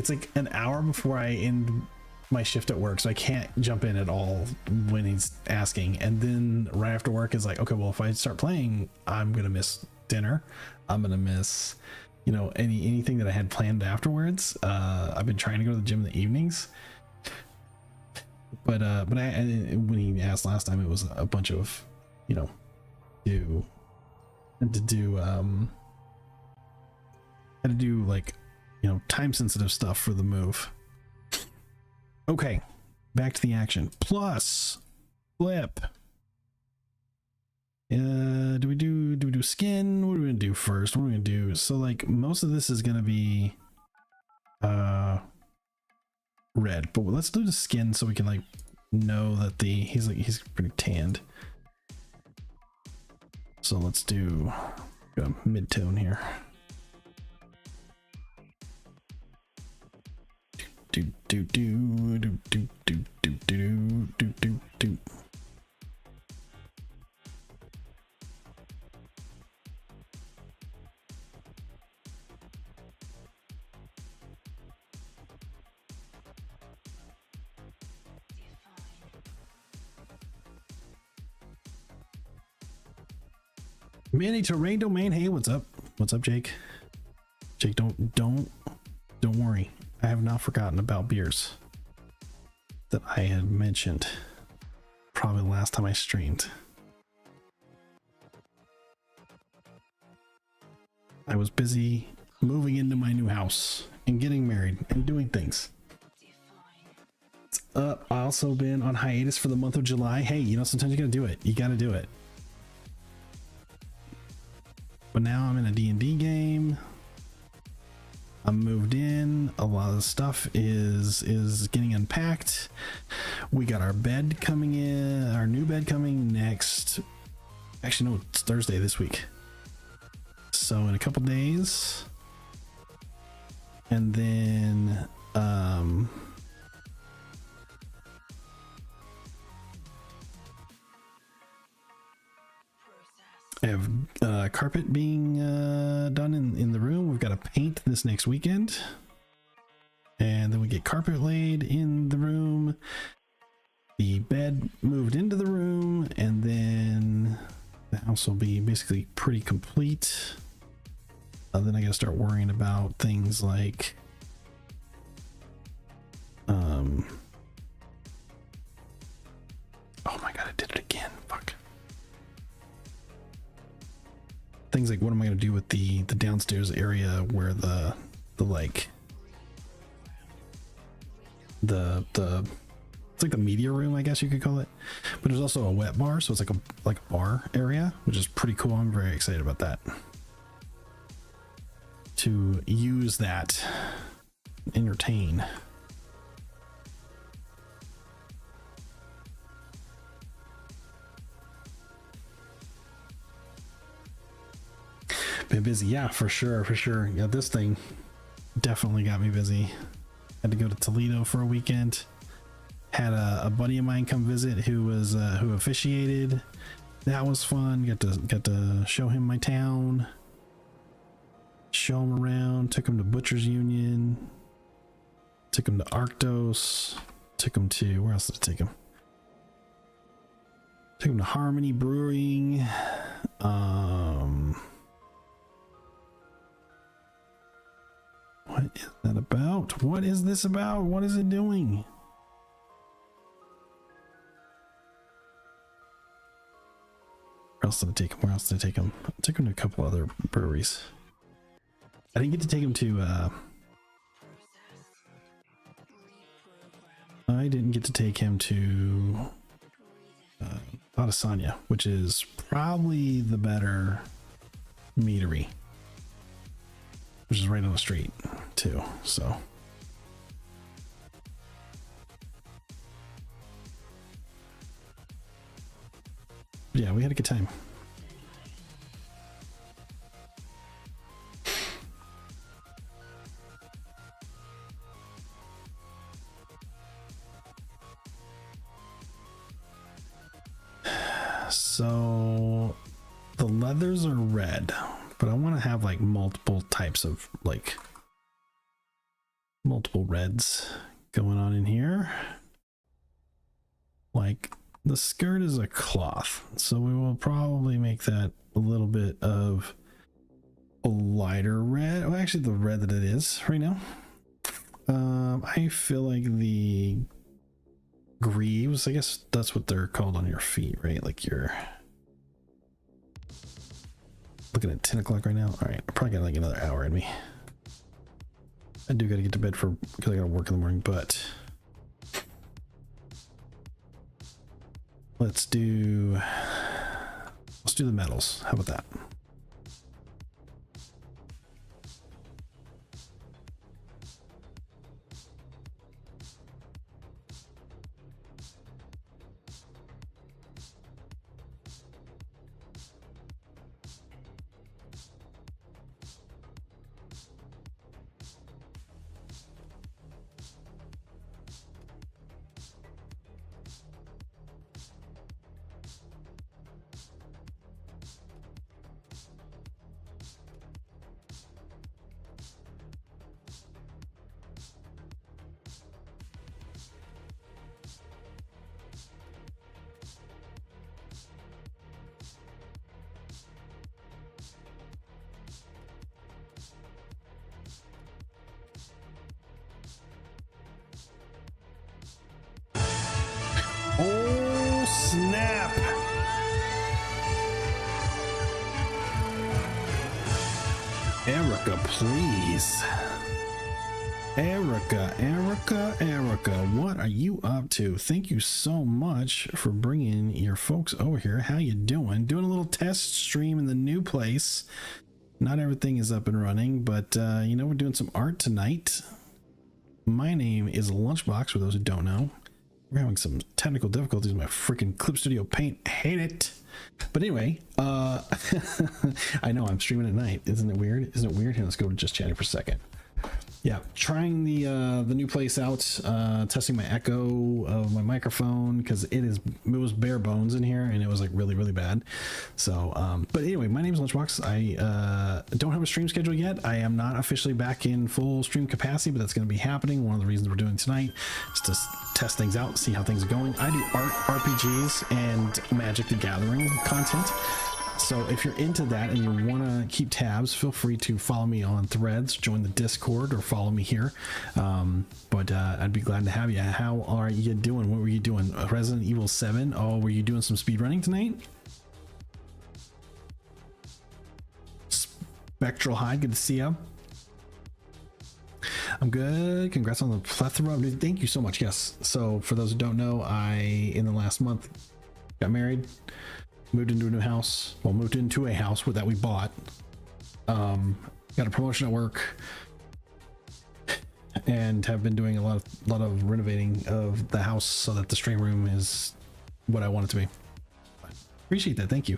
like an hour before I end my shift at work, so I can't jump in at all when he's asking. And then right after work is like, okay, well, if I start playing, I'm gonna miss dinner. I'm gonna miss, you know, anything that I had planned afterwards. I've been trying to go to the gym in the evenings, but when he asked last time, it was a bunch of, you know, had to do like, you know, time sensitive stuff for the move. Okay, back to the action. Plus flip. Do we do skin? What are we gonna do first? What are we gonna do? So like most of this is gonna be red, but let's do the skin so we can like know that he's pretty tanned. So let's do a mid-tone here. Do. Mini terrain domain. Hey, what's up? What's up, Jake? Jake, don't worry. I have not forgotten about beers that I had mentioned probably the last time I streamed. I was busy moving into my new house and getting married and doing things. I also been on hiatus for the month of July. Hey, you know, sometimes you gotta do it. You gotta do it. But now I'm in a D&D game. I'm moved in. A lot of the stuff is getting unpacked. We got our bed coming in, our new bed coming next. Actually, no, it's Thursday this week. So in a couple days. And then I have carpet being done in the room. We've got to paint this next weekend. And then we get carpet laid in the room. The bed moved into the room. And then the house will be basically pretty complete. Then I got to start worrying about things like oh my god, I did it again. Fuck. Things like, what am I going to do with the downstairs area where the like the it's like the media room, I guess you could call it, but there's also a wet bar, so it's like a bar area, which is pretty cool. I'm very excited about that, to use that, entertain. Been busy, yeah, for sure. Yeah, this thing definitely got me busy. Had to go to Toledo for a weekend. Had a buddy of mine come visit who was who officiated. That was fun. Got to show him my town, show him around. Took him to Butcher's Union. Took him to Arctos. Took him to, where else did I take him? Took him to Harmony Brewing. What is that about? What is this about? What is it doing? Where else did I take him? I took him to a couple other breweries. I didn't get to take him to Adesanya, which is probably the better meadery, which is right on the street too. So yeah, we had a good time. So the leathers are red, but I want to have like multiple types of like multiple reds going on in here. Like the skirt is a cloth, so we will probably make that a little bit of a lighter red. Well, actually the red that it is right now. I feel like the greaves, I guess that's what they're called on your feet, right? Like you're looking at 10 o'clock right now. All right, I probably got like another hour in me. I do got to get to bed because I got to work in the morning, but let's do the metals. How about that? Erica, please. Erica, what are you up to? Thank you so much for bringing your folks over here. How you doing? Doing a little test stream in the new place. Not everything is up and running, but you know, we're doing some art tonight. My name is Lunchbox, for those who don't know. We're having some technical difficulties with my freaking Clip Studio Paint. Hate it. But anyway, I know I'm streaming at night. Isn't it weird? Isn't it weird? Here, let's go to just chatting for a second. Yeah, trying the new place out, testing my echo of my microphone because it was bare bones in here and it was like really bad. So but anyway, my name is Lunchbox. I don't have a stream schedule yet. I am not officially back in full stream capacity, but that's going to be happening. One of the reasons we're doing tonight is to test things out, see how things are going. I do art, RPGs, and Magic the Gathering content. So if you're into that and you want to keep tabs, feel free to follow me on Threads, join the Discord, or follow me here. But I'd be glad to have you. How are you doing? What were you doing? Resident Evil 7? Oh, were you doing some speed running tonight? Spectral High, good to see you. I'm good. Congrats on the plethora. Thank you so much. Yes. So for those who don't know, in the last month, got married. Moved into a new house. Well, moved into a house that we bought. Got a promotion at work, and have been doing a lot of renovating of the house so that the stream room is what I want it to be. Appreciate that. Thank you.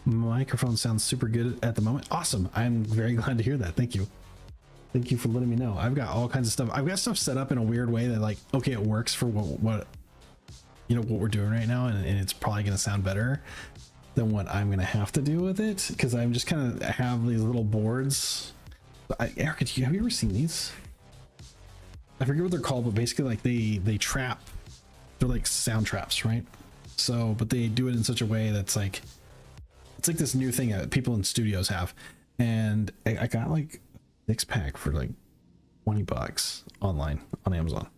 Microphone sounds super good at the moment. Awesome. I'm very glad to hear that. Thank you. Thank you for letting me know. I've got all kinds of stuff. I've got stuff set up in a weird way that, like, okay, it works for what you know what we're doing right now, and it's probably going to sound better than what I'm gonna have to do with it, because I'm just kind of have these little boards. Erica, have you ever seen these? I forget what they're called, but basically, like, they trap. They're like sound traps, right? So, but they do it in such a way that's like, it's like this new thing that people in studios have, and I got like a 6-pack for like $20 online on Amazon,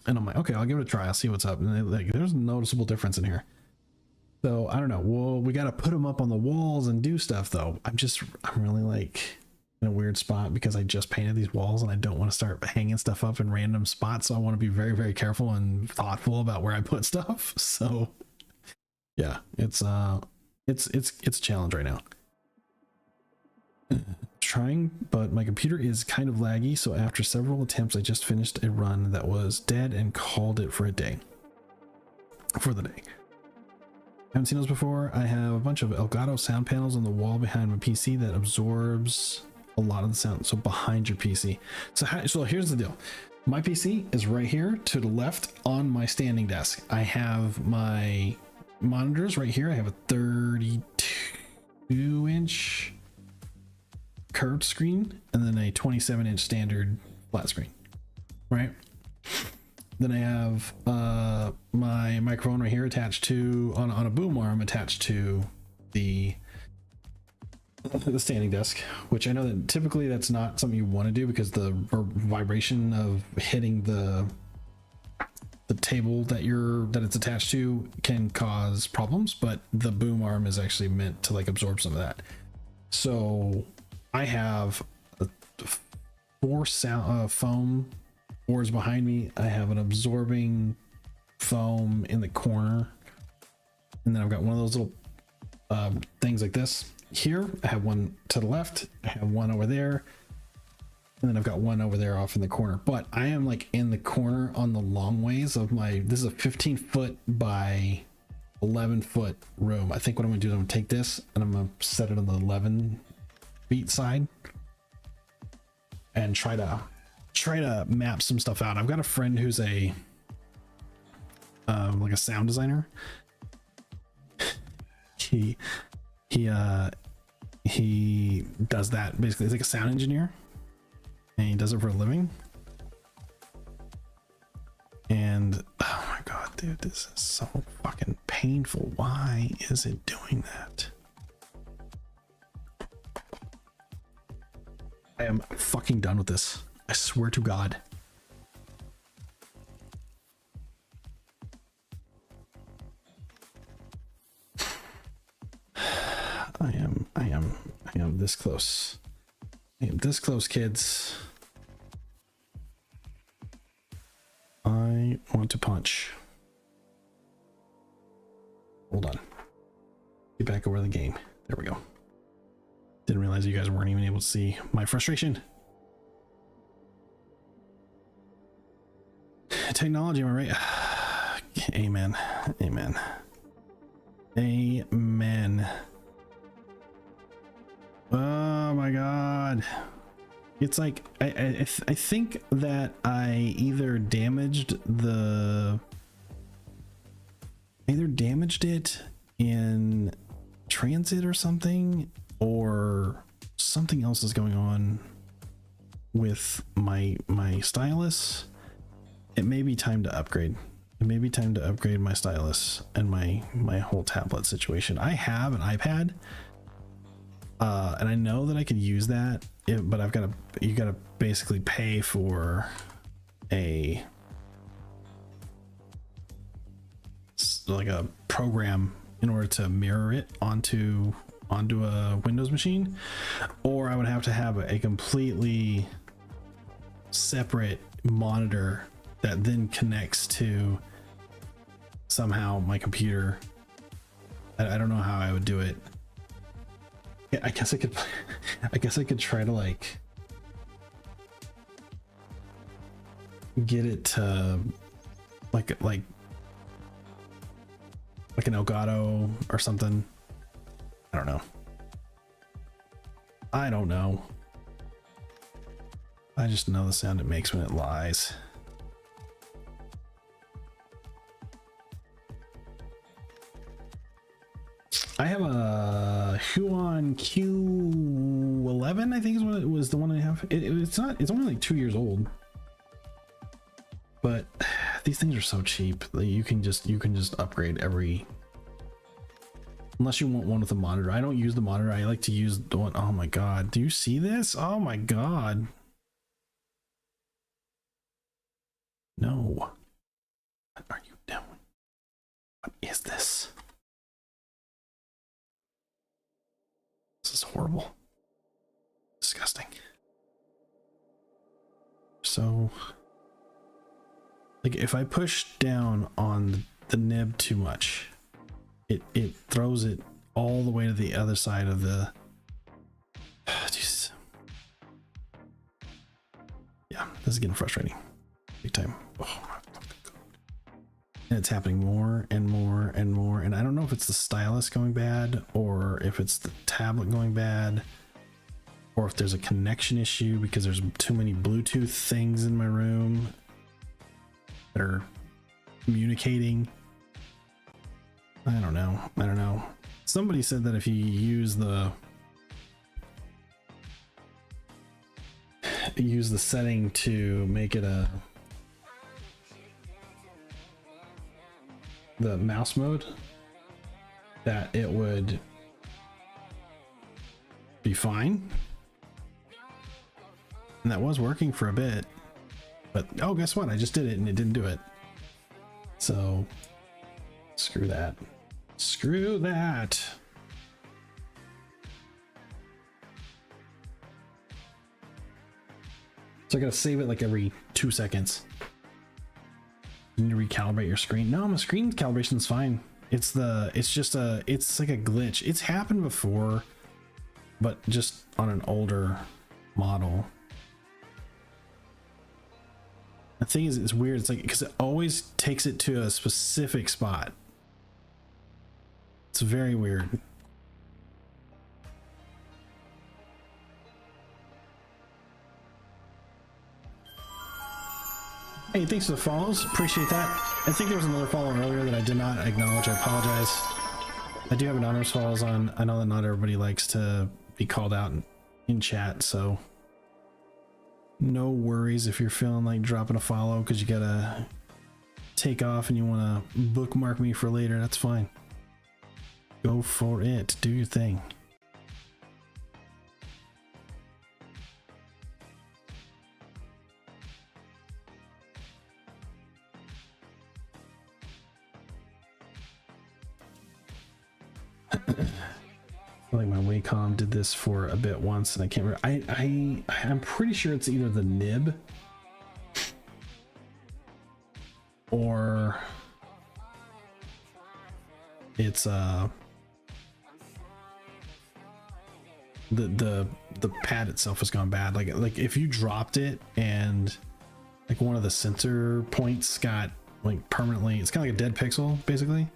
and I'm like, okay, I'll give it a try. I'll see what's up, and there's a noticeable difference in here. So I don't know. Well, we got to put them up on the walls and do stuff though. I'm really like in a weird spot because I just painted these walls and I don't want to start hanging stuff up in random spots. So I want to be very careful and thoughtful about where I put stuff. So yeah, it's a challenge right now. Trying, but my computer is kind of laggy. So after several attempts, I just finished a run that was dead and called it for the day. Haven't seen those before. I have a bunch of Elgato sound panels on the wall behind my PC that absorbs a lot of the sound. So behind your PC. So here's the deal. My PC is right here to the left on my standing desk. I have my monitors right here. I have a 32-inch curved screen and then a 27-inch standard flat screen, right? Then I have my microphone right here attached to on a boom arm attached to the standing desk, which I know that typically that's not something you want to do because the vibration of hitting the table that it's attached to can cause problems, but the boom arm is actually meant to like absorb some of that. So I have 4 foam boards behind me. I have an absorbing foam in the corner, and then I've got one of those little things like this here. I have one to the left, I have one over there, and then I've got one over there off in the corner. But I am like in the corner on the long ways of this is a 15-foot by 11-foot room. I think what I'm gonna do is I'm gonna take this and I'm gonna set it on the 11 feet side and try to map some stuff out. I've got a friend who's like a sound designer. He does that basically. He's like a sound engineer and he does it for a living. And oh my god, dude, this is so fucking painful. Why is it doing that? I am fucking done with this. I swear to God. I am this close This close, kids. I want to punch. Hold on. Get back over the game. There we go. Didn't realize you guys weren't even able to see my frustration. Technology, am I right? Amen. Amen. Amen. Oh my god. It's like I think that I either damaged it in transit or something, or something else is going on with my stylus. It may be time to upgrade. It may be time to upgrade my stylus and my whole tablet situation. I have an iPad, and I know that I could use that, but you gotta basically pay for a program in order to mirror it onto a Windows machine, or I would have to have a completely separate monitor that then connects to somehow my computer. I don't know how I would do it. I guess I could try to like get it to like an Elgato or something. I don't know. I just know the sound it makes when it lies. I have a Huon Q11, I think is what it was, the one I have. It's only like 2 years old, but these things are so cheap that you can just upgrade every, unless you want one with a monitor. I don't use the monitor. I like to use the one. Oh my god, do you see this? Oh my god, no, what are you doing? What is this? This is horrible. Disgusting. So, like, if I push down on the nib too much, it throws it all the way to the other side of the... Jeez. Yeah, this is getting frustrating. Big time. Oh my fucking god. And it's happening more and more and more, and I don't know if it's the stylus going bad, or if it's the tablet going bad, or if there's a connection issue because there's too many Bluetooth things in my room that are communicating. I don't know. Somebody said that if you use the setting to make it the mouse mode, that it would be fine. And that was working for a bit, but oh, guess what? I just did it and it didn't do it. So screw that. Screw that. So I gotta save it like every 2 seconds. You need to recalibrate your screen. No, my screen calibration's fine. It's like a glitch. It's happened before, but just on an older model. The thing is, it's weird. It's like, because it always takes it to a specific spot. It's very weird. Hey, thanks for the follows. Appreciate that. I think there was another follow earlier that I did not acknowledge. I apologize. I do have anonymous follows on. I know that not everybody likes to be called out in chat, so no worries if you're feeling like dropping a follow because you gotta take off and you want to bookmark me for later. That's fine. Go for it. Do your thing. feel like my Wacom did this for a bit once, and I can't remember. I'm pretty sure it's either the nib or it's the pad itself has gone bad. Like if you dropped it and like one of the sensor points got like permanently, it's kind of like a dead pixel basically.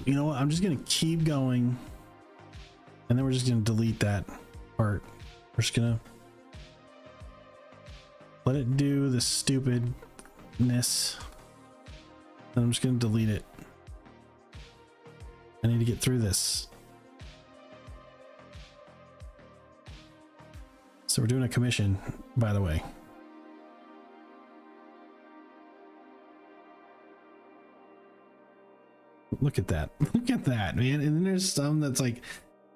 You know what? I'm just gonna keep going, and then we're just gonna delete that part. We're just gonna let it do the stupidness, and I'm just gonna delete it. I need to get through this. So we're doing a commission, by the way. Look at that. Look at that, man. And then there's some that's like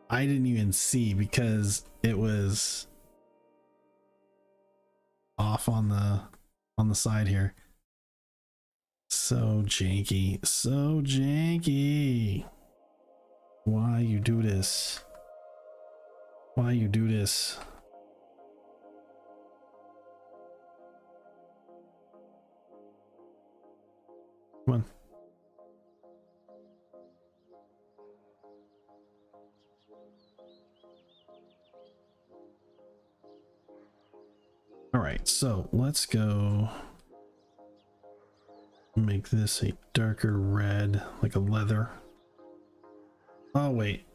I didn't even see because it was off on the side here. So janky. So janky. Why you do this? Why you do this? Come on. All right, so let's go make this a darker red, like a leather. Oh wait,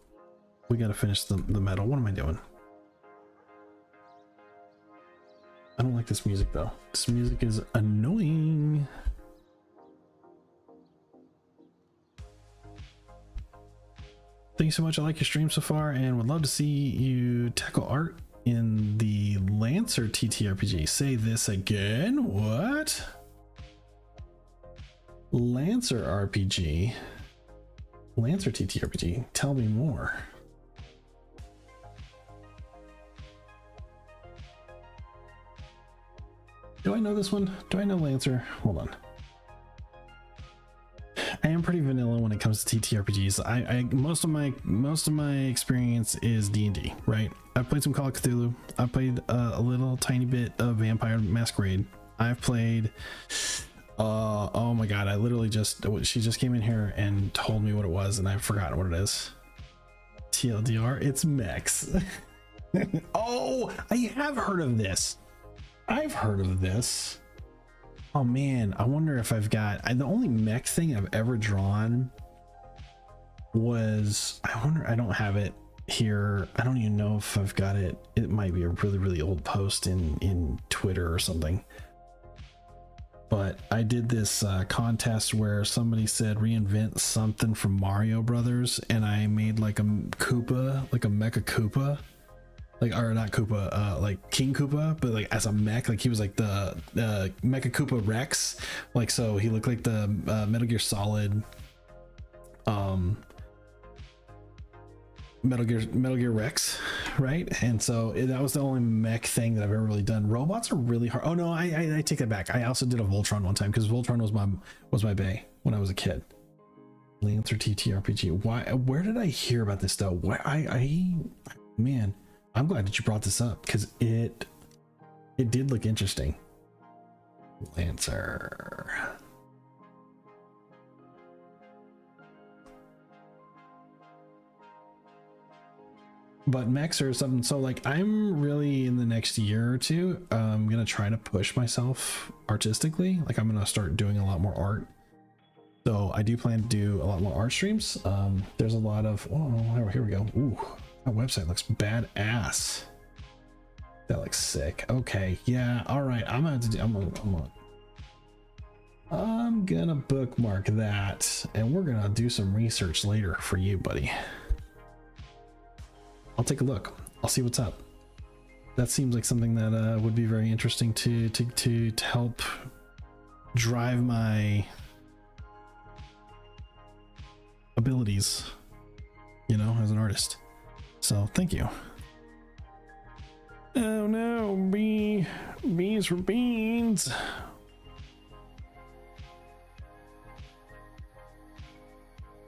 we gotta finish the metal. What am I doing? I don't like this music though. This music is annoying. Thank you so much. I like your stream so far and would love to see you tackle art in the Lancer TTRPG. Say this again. What? Lancer RPG? Lancer TTRPG? Tell me more. Do I know this one? Do I know Lancer? Hold on. I am pretty vanilla when it comes to TTRPGs. I most of my experience is D&D, right? I've played some Call of Cthulhu. I've played a little tiny bit of Vampire Masquerade. I've played oh my god, I literally she just came in here and told me what it was and I've forgotten what it is. TLDR, it's mechs. Oh, I have heard of this. I've heard of this. Oh man, I wonder if I've got the only mech thing I've ever drawn was, I wonder, I don't have it here. I don't even know if I've got it. It might be a really old post in Twitter or something. But I did this contest where somebody said reinvent something from Mario Brothers, and I made like a Koopa, like a Mecha Koopa. Like, or not Koopa, like King Koopa, but like as a mech, like he was like the Mecha Koopa Rex, like, so he looked like the Metal Gear Solid, Metal Gear Rex, right? And so that was the only mech thing that I've ever really done. Robots are really hard. Oh no, I take that back. I also did a Voltron one time because Voltron was my bae when I was a kid. Lancer TTRPG. Why? Where did I hear about this though? Why? Man. I'm glad that you brought this up because it did look interesting. Lancer. But mechs are something, so like I'm really in the next year or two, I'm gonna try to push myself artistically. Like I'm gonna start doing a lot more art. So I do plan to do a lot more art streams. There's a lot of, oh, here we go. Ooh. That website looks badass. That looks sick. Okay, yeah, all right. I'm gonna bookmark that, and we're gonna do some research later for you, buddy. I'll take a look. I'll see what's up. That seems like something that would be very interesting to help drive my abilities, you know, as an artist. So thank you. Oh no, B's for beans.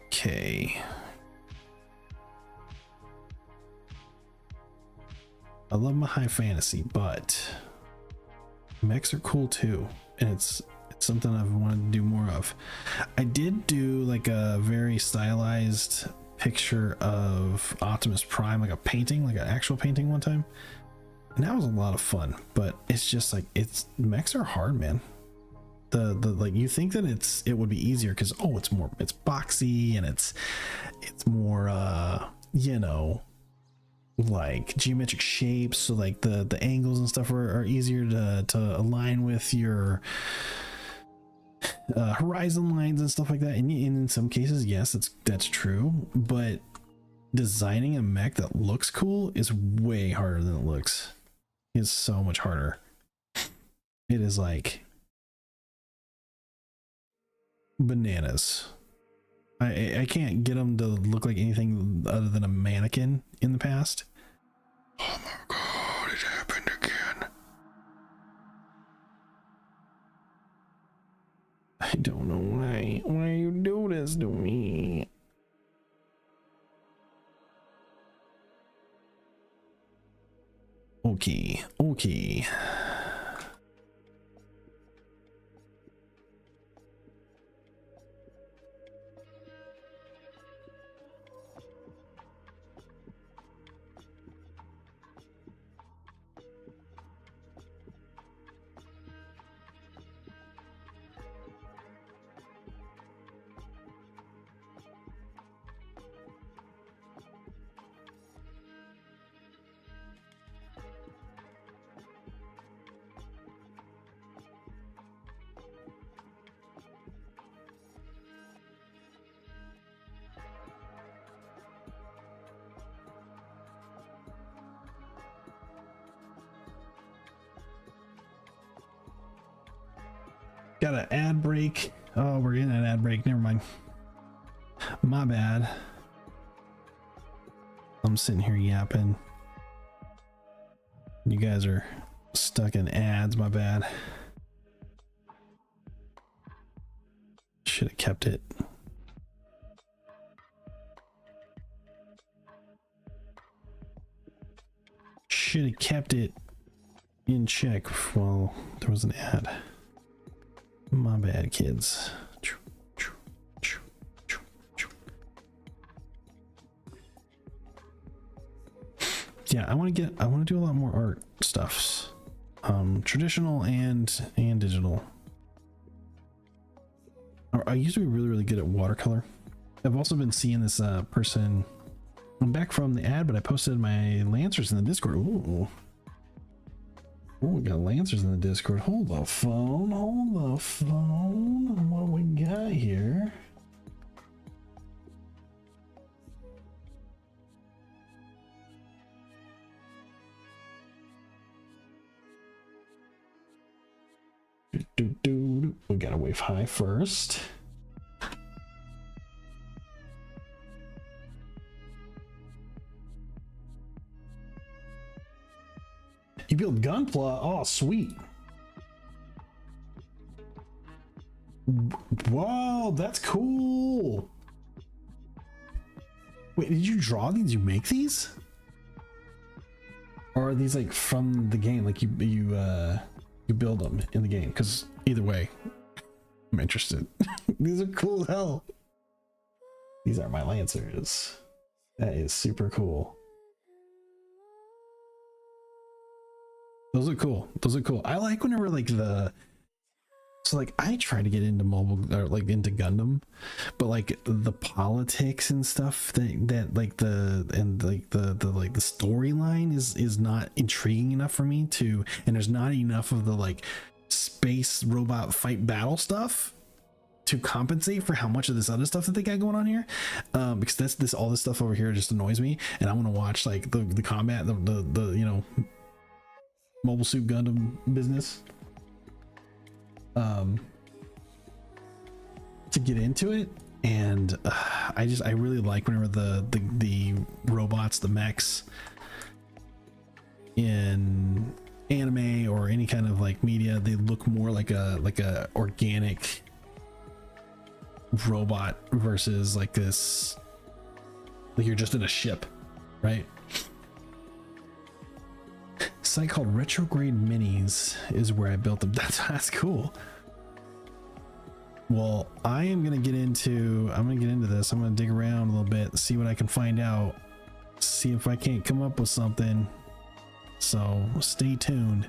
Okay. I love my high fantasy, but mechs are cool too, and it's something I've wanted to do more of. I did do like a very stylized picture of Optimus Prime, like a painting, like an actual painting one time, and that was a lot of fun. But it's just like, mechs are hard, man. The like, you think that it would be easier because it's boxy and it's more you know, like geometric shapes, so like the angles and stuff are easier to align with your horizon lines and stuff like that. And in some cases, yes, that's true, but designing a mech that looks cool is way harder than it looks. It's so much harder. It is like bananas. I can't get them to look like anything other than a mannequin in the past. Oh my god, it happened again. I don't know why you do this to me. Okay. Got an ad break. Oh, we're getting an ad break. Never mind. My bad. I'm sitting here yapping. You guys are stuck in ads. My bad. Should have kept it. Should have kept it in check while there was an ad. My bad, kids. Yeah, I want to do a lot more art stuffs, traditional and digital. I used to be really good at watercolor. I've also been seeing this person. I'm back from the ad, but I posted my Lancers in the Discord. Ooh, we got Lancers in the Discord. Hold the phone. What we got here? We gotta wave high first. You build Gunpla? Oh, sweet. Whoa, that's cool. Wait, did you draw these? Did you make these? Or are these like from the game? Like you build them in the game? Because either way, I'm interested. These are cool as hell. These are my Lancers. That is super cool. Those are cool. I like whenever like so like I try to get into mobile or like into Gundam, but like the politics and stuff that like the storyline is not intriguing enough for me to, and there's not enough of the like space robot fight battle stuff to compensate for how much of this other stuff that they got going on here, because all this stuff over here just annoys me, and I want to watch like the combat, the you know, Mobile Suit Gundam business to get into it. And I really like whenever the robots, the mechs in anime or any kind of like media, they look more like a organic robot versus like this, like you're just in a ship, right? Site called Retrograde Minis is where I built them. That's cool. Well, I'm gonna get into this. I'm gonna dig around a little bit, see what I can find out, see if I can't come up with something. So stay tuned.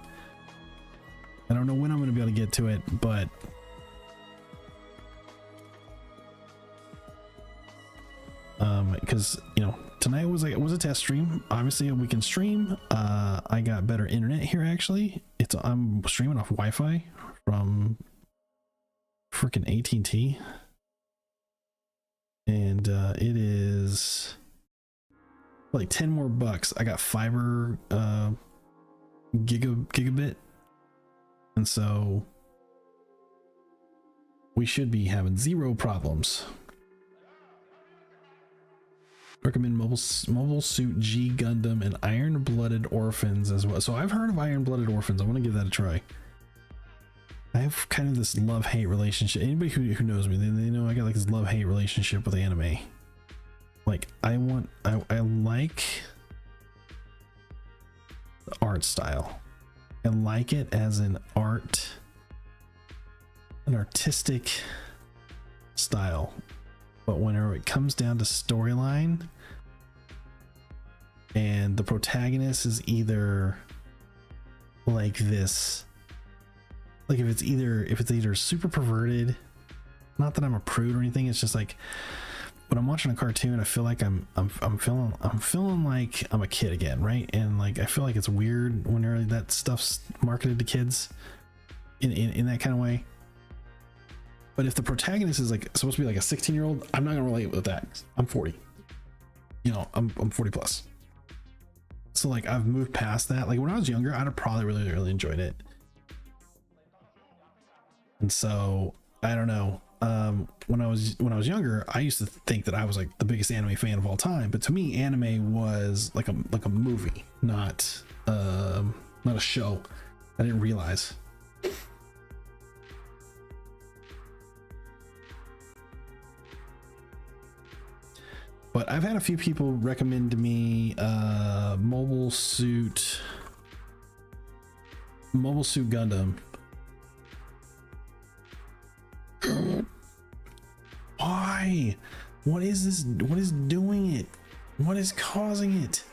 I don't know when I'm gonna be able to get to it, but because you know, tonight was a test stream. Obviously we can stream. I got better internet here actually. I'm streaming off Wi-Fi from freaking AT&T, and it is like 10 more bucks. I got fiber gigabit, and so we should be having zero problems. Recommend Mobile Suit G Gundam and Iron Blooded Orphans as well. So I've heard of Iron Blooded Orphans. I want to give that a try. I have kind of this love-hate relationship. Anybody who knows me, they know I got like this love-hate relationship with anime. Like I like the art style. I like it as an artistic style. But whenever it comes down to storyline and the protagonist is either like this, like if it's either super perverted, not that I'm a prude or anything, it's just like when I'm watching a cartoon, I feel like I'm feeling like I'm a kid again, right? And like I feel like it's weird whenever that stuff's marketed to kids in that kind of way. But if the protagonist is like supposed to be like a 16-year-old, I'm not gonna relate with that. I'm 40. You know, I'm 40 plus. So like I've moved past that. Like when I was younger, I'd have probably really enjoyed it. And so I don't know. When I was younger, I used to think that I was like the biggest anime fan of all time. But to me, anime was like a movie, not a show. I didn't realize. But I've had a few people recommend to me Mobile Suit Gundam. Why? What is this? What is doing it? What is causing it?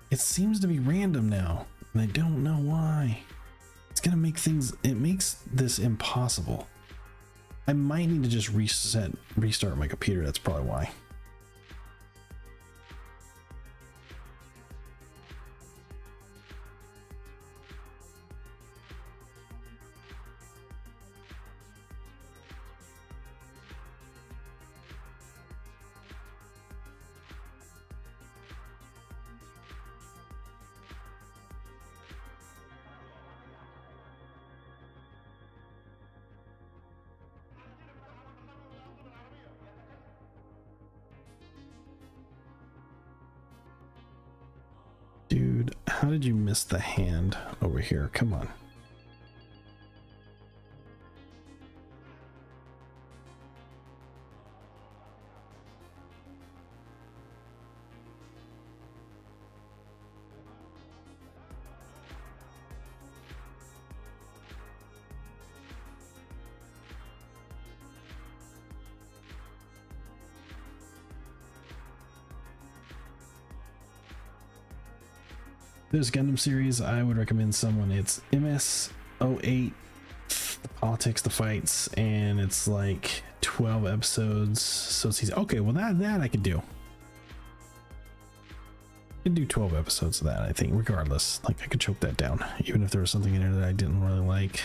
It seems to be random now, and I don't know why. It's gonna make things, it makes this impossible. I might need to just restart my computer. That's probably why. Dude, how did you miss the hand over here? Come on. This Gundam series, I would recommend someone. It's MS-08, the politics, the fights, and it's like 12 episodes. So it's easy. Okay, well that I could do. I could do 12 episodes of that, I think, regardless. Like I could choke that down, even if there was something in there that I didn't really like.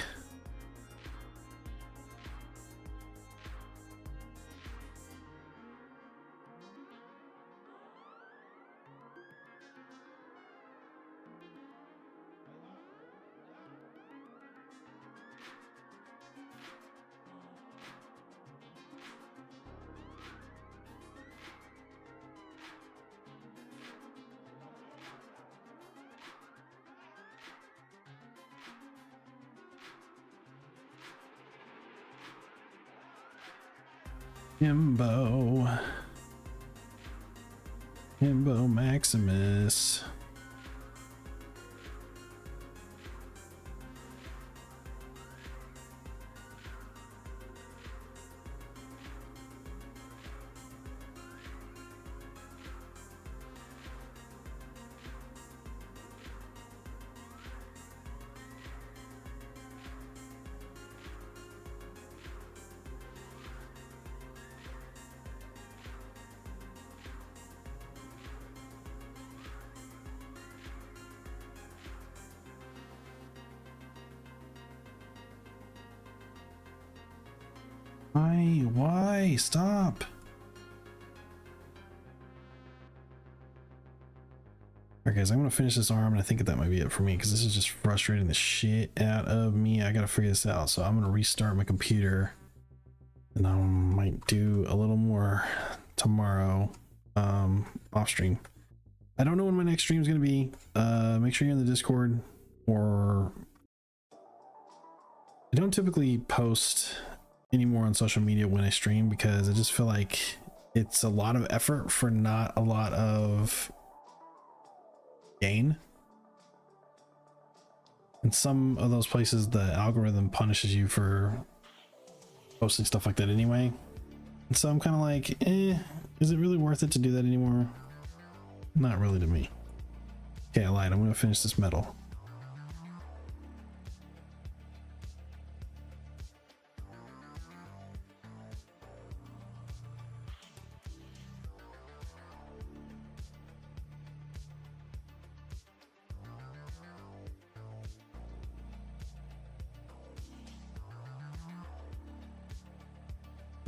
Himbo. Himbo Maximus. Why? Stop. Alright guys, I'm gonna finish this arm and I think that might be it for me because this is just frustrating the shit out of me. I gotta figure this out. So I'm gonna restart my computer and I might do a little more tomorrow off stream. I don't know when my next stream is gonna be. Make sure you're in the Discord, or I don't typically post anymore on social media when I stream because I just feel like it's a lot of effort for not a lot of gain. And some of those places the algorithm punishes you for posting stuff like that anyway. And so I'm kind of like, is it really worth it to do that anymore? Not really to me. Okay, I lied. I'm gonna finish this medal.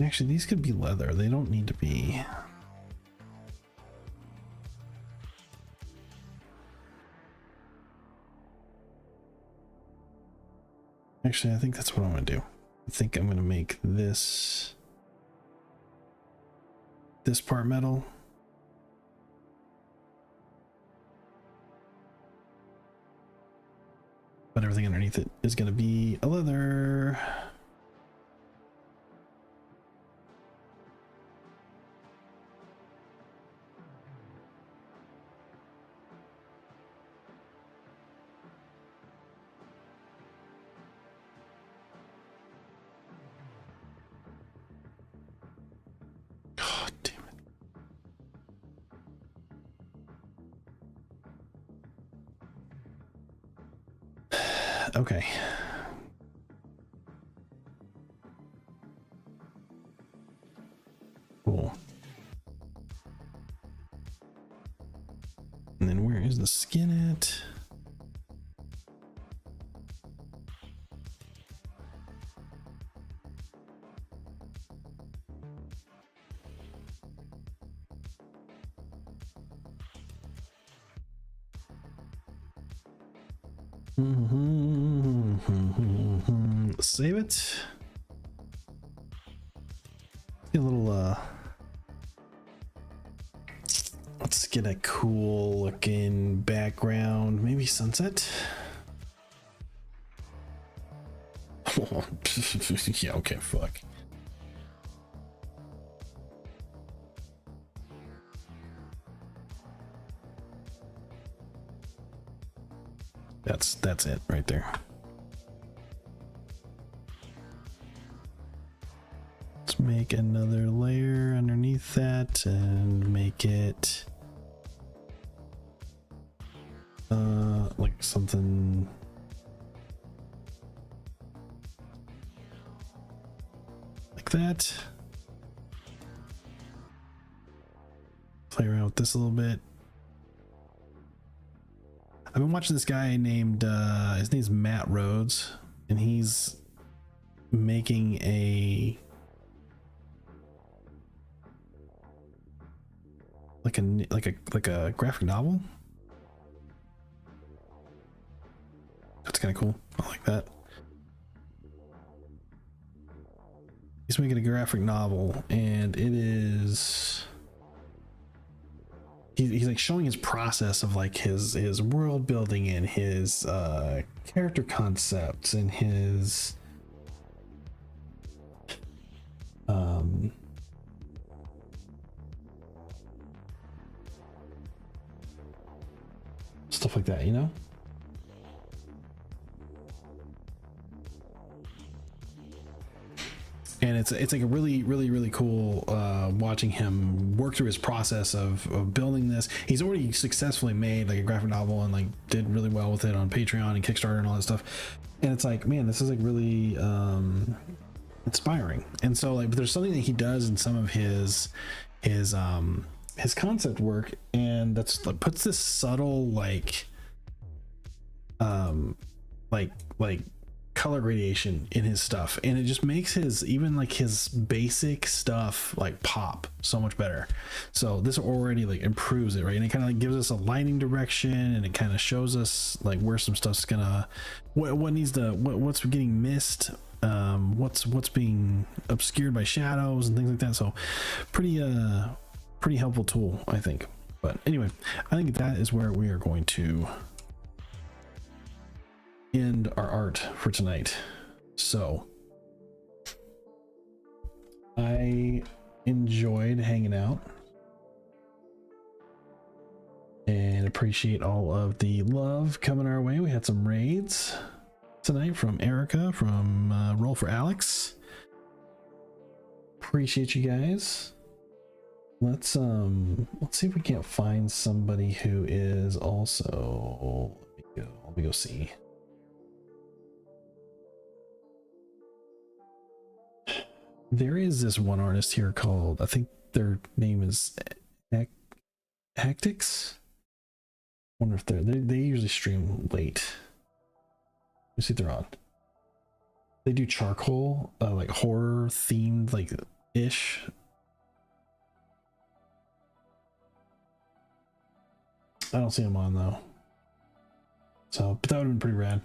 Actually, these could be leather. They don't need to be. Actually, I think that's what I'm gonna do. I think I'm gonna make this part metal. But everything underneath it is gonna be a leather. God damn it. Okay. Cool. And then where is the skin at? Save it. Get a little let's get a cool looking background, maybe sunset. Yeah, okay, fuck. That's it right there. Let's make another layer underneath that and make it like something like that. Play around with this a little bit. I've been watching this guy named his name's Matt Rhodes, and he's making like a graphic novel. That's kind of cool. I like that. He's making a graphic novel, and it is he's like showing his process of like his world building and his character concepts and his stuff like that, you know. And it's like a really cool watching him work through his process of building this. He's already successfully made like a graphic novel and like did really well with it on Patreon and Kickstarter and all that stuff. And it's like, man, this is like really inspiring. And so like, but there's something that he does in some of his concept work, and that's like puts this subtle like color gradation in his stuff, and it just makes his even like his basic stuff like pop so much better. So this already like improves it, right? And it kind of like gives us a lighting direction, and it kind of shows us like where some stuff's gonna what needs to what's getting missed, what's being obscured by shadows and things like that. So pretty helpful tool, I think. But anyway, I think that is where we are going to end our art for tonight. So I enjoyed hanging out and appreciate all of the love coming our way. We had some raids tonight from Erica from Roll for Alex. Appreciate you guys. Let's see if we can't find somebody who is also, let me go see. There is this one artist here called, I think their name is Hectics. Wonder if they usually stream late. Let me see if they're on. They do charcoal, like horror themed, like ish. I don't see them on though. So, but that would have been pretty rad.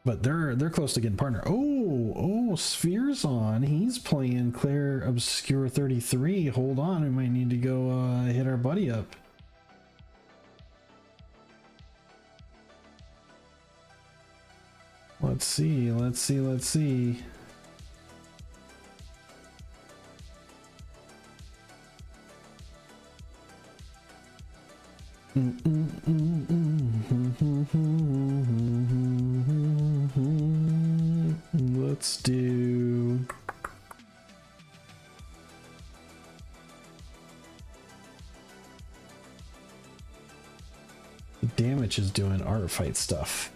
But they're close to getting partner. Oh, Sphere's on. He's playing Claire Obscure 33. Hold on, we might need to go hit our buddy up. Let's see. Let's do Damage is doing art fight stuff.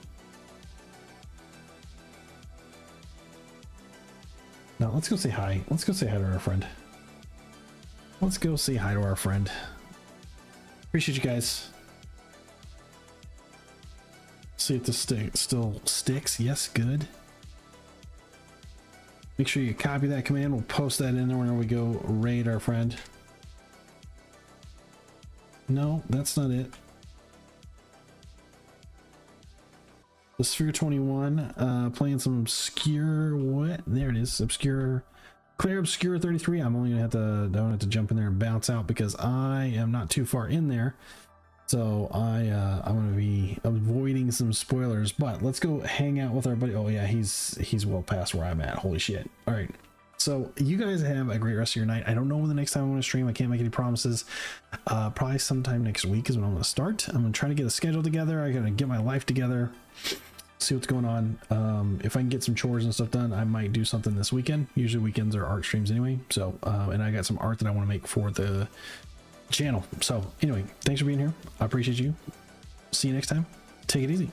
Now let's go say hi. Let's go say hi to our friend. Let's go say hi to our friend. Appreciate you guys. See if this still sticks. Yes, good. Make sure you copy that command. We'll post that in there whenever we go raid our friend. No, that's not it. The Sphere 21, playing some obscure, what? There it is, obscure, Claire Obscure 33. I'm only gonna have to, don't have to jump in there and bounce out because I am not too far in there. So I'm gonna be avoiding some spoilers, but let's go hang out with our buddy. Oh yeah, he's well past where I'm at. Holy shit. All right. So you guys have a great rest of your night. I don't know when the next time I'm going to stream. I can't make any promises. Probably sometime next week is when I'm going to start. I'm going to try to get a schedule together. I got to get my life together, see what's going on. If I can get some chores and stuff done, I might do something this weekend. Usually weekends are art streams anyway. So, and I got some art that I want to make for the channel. So anyway, thanks for being here. I appreciate you. See you next time. Take it easy.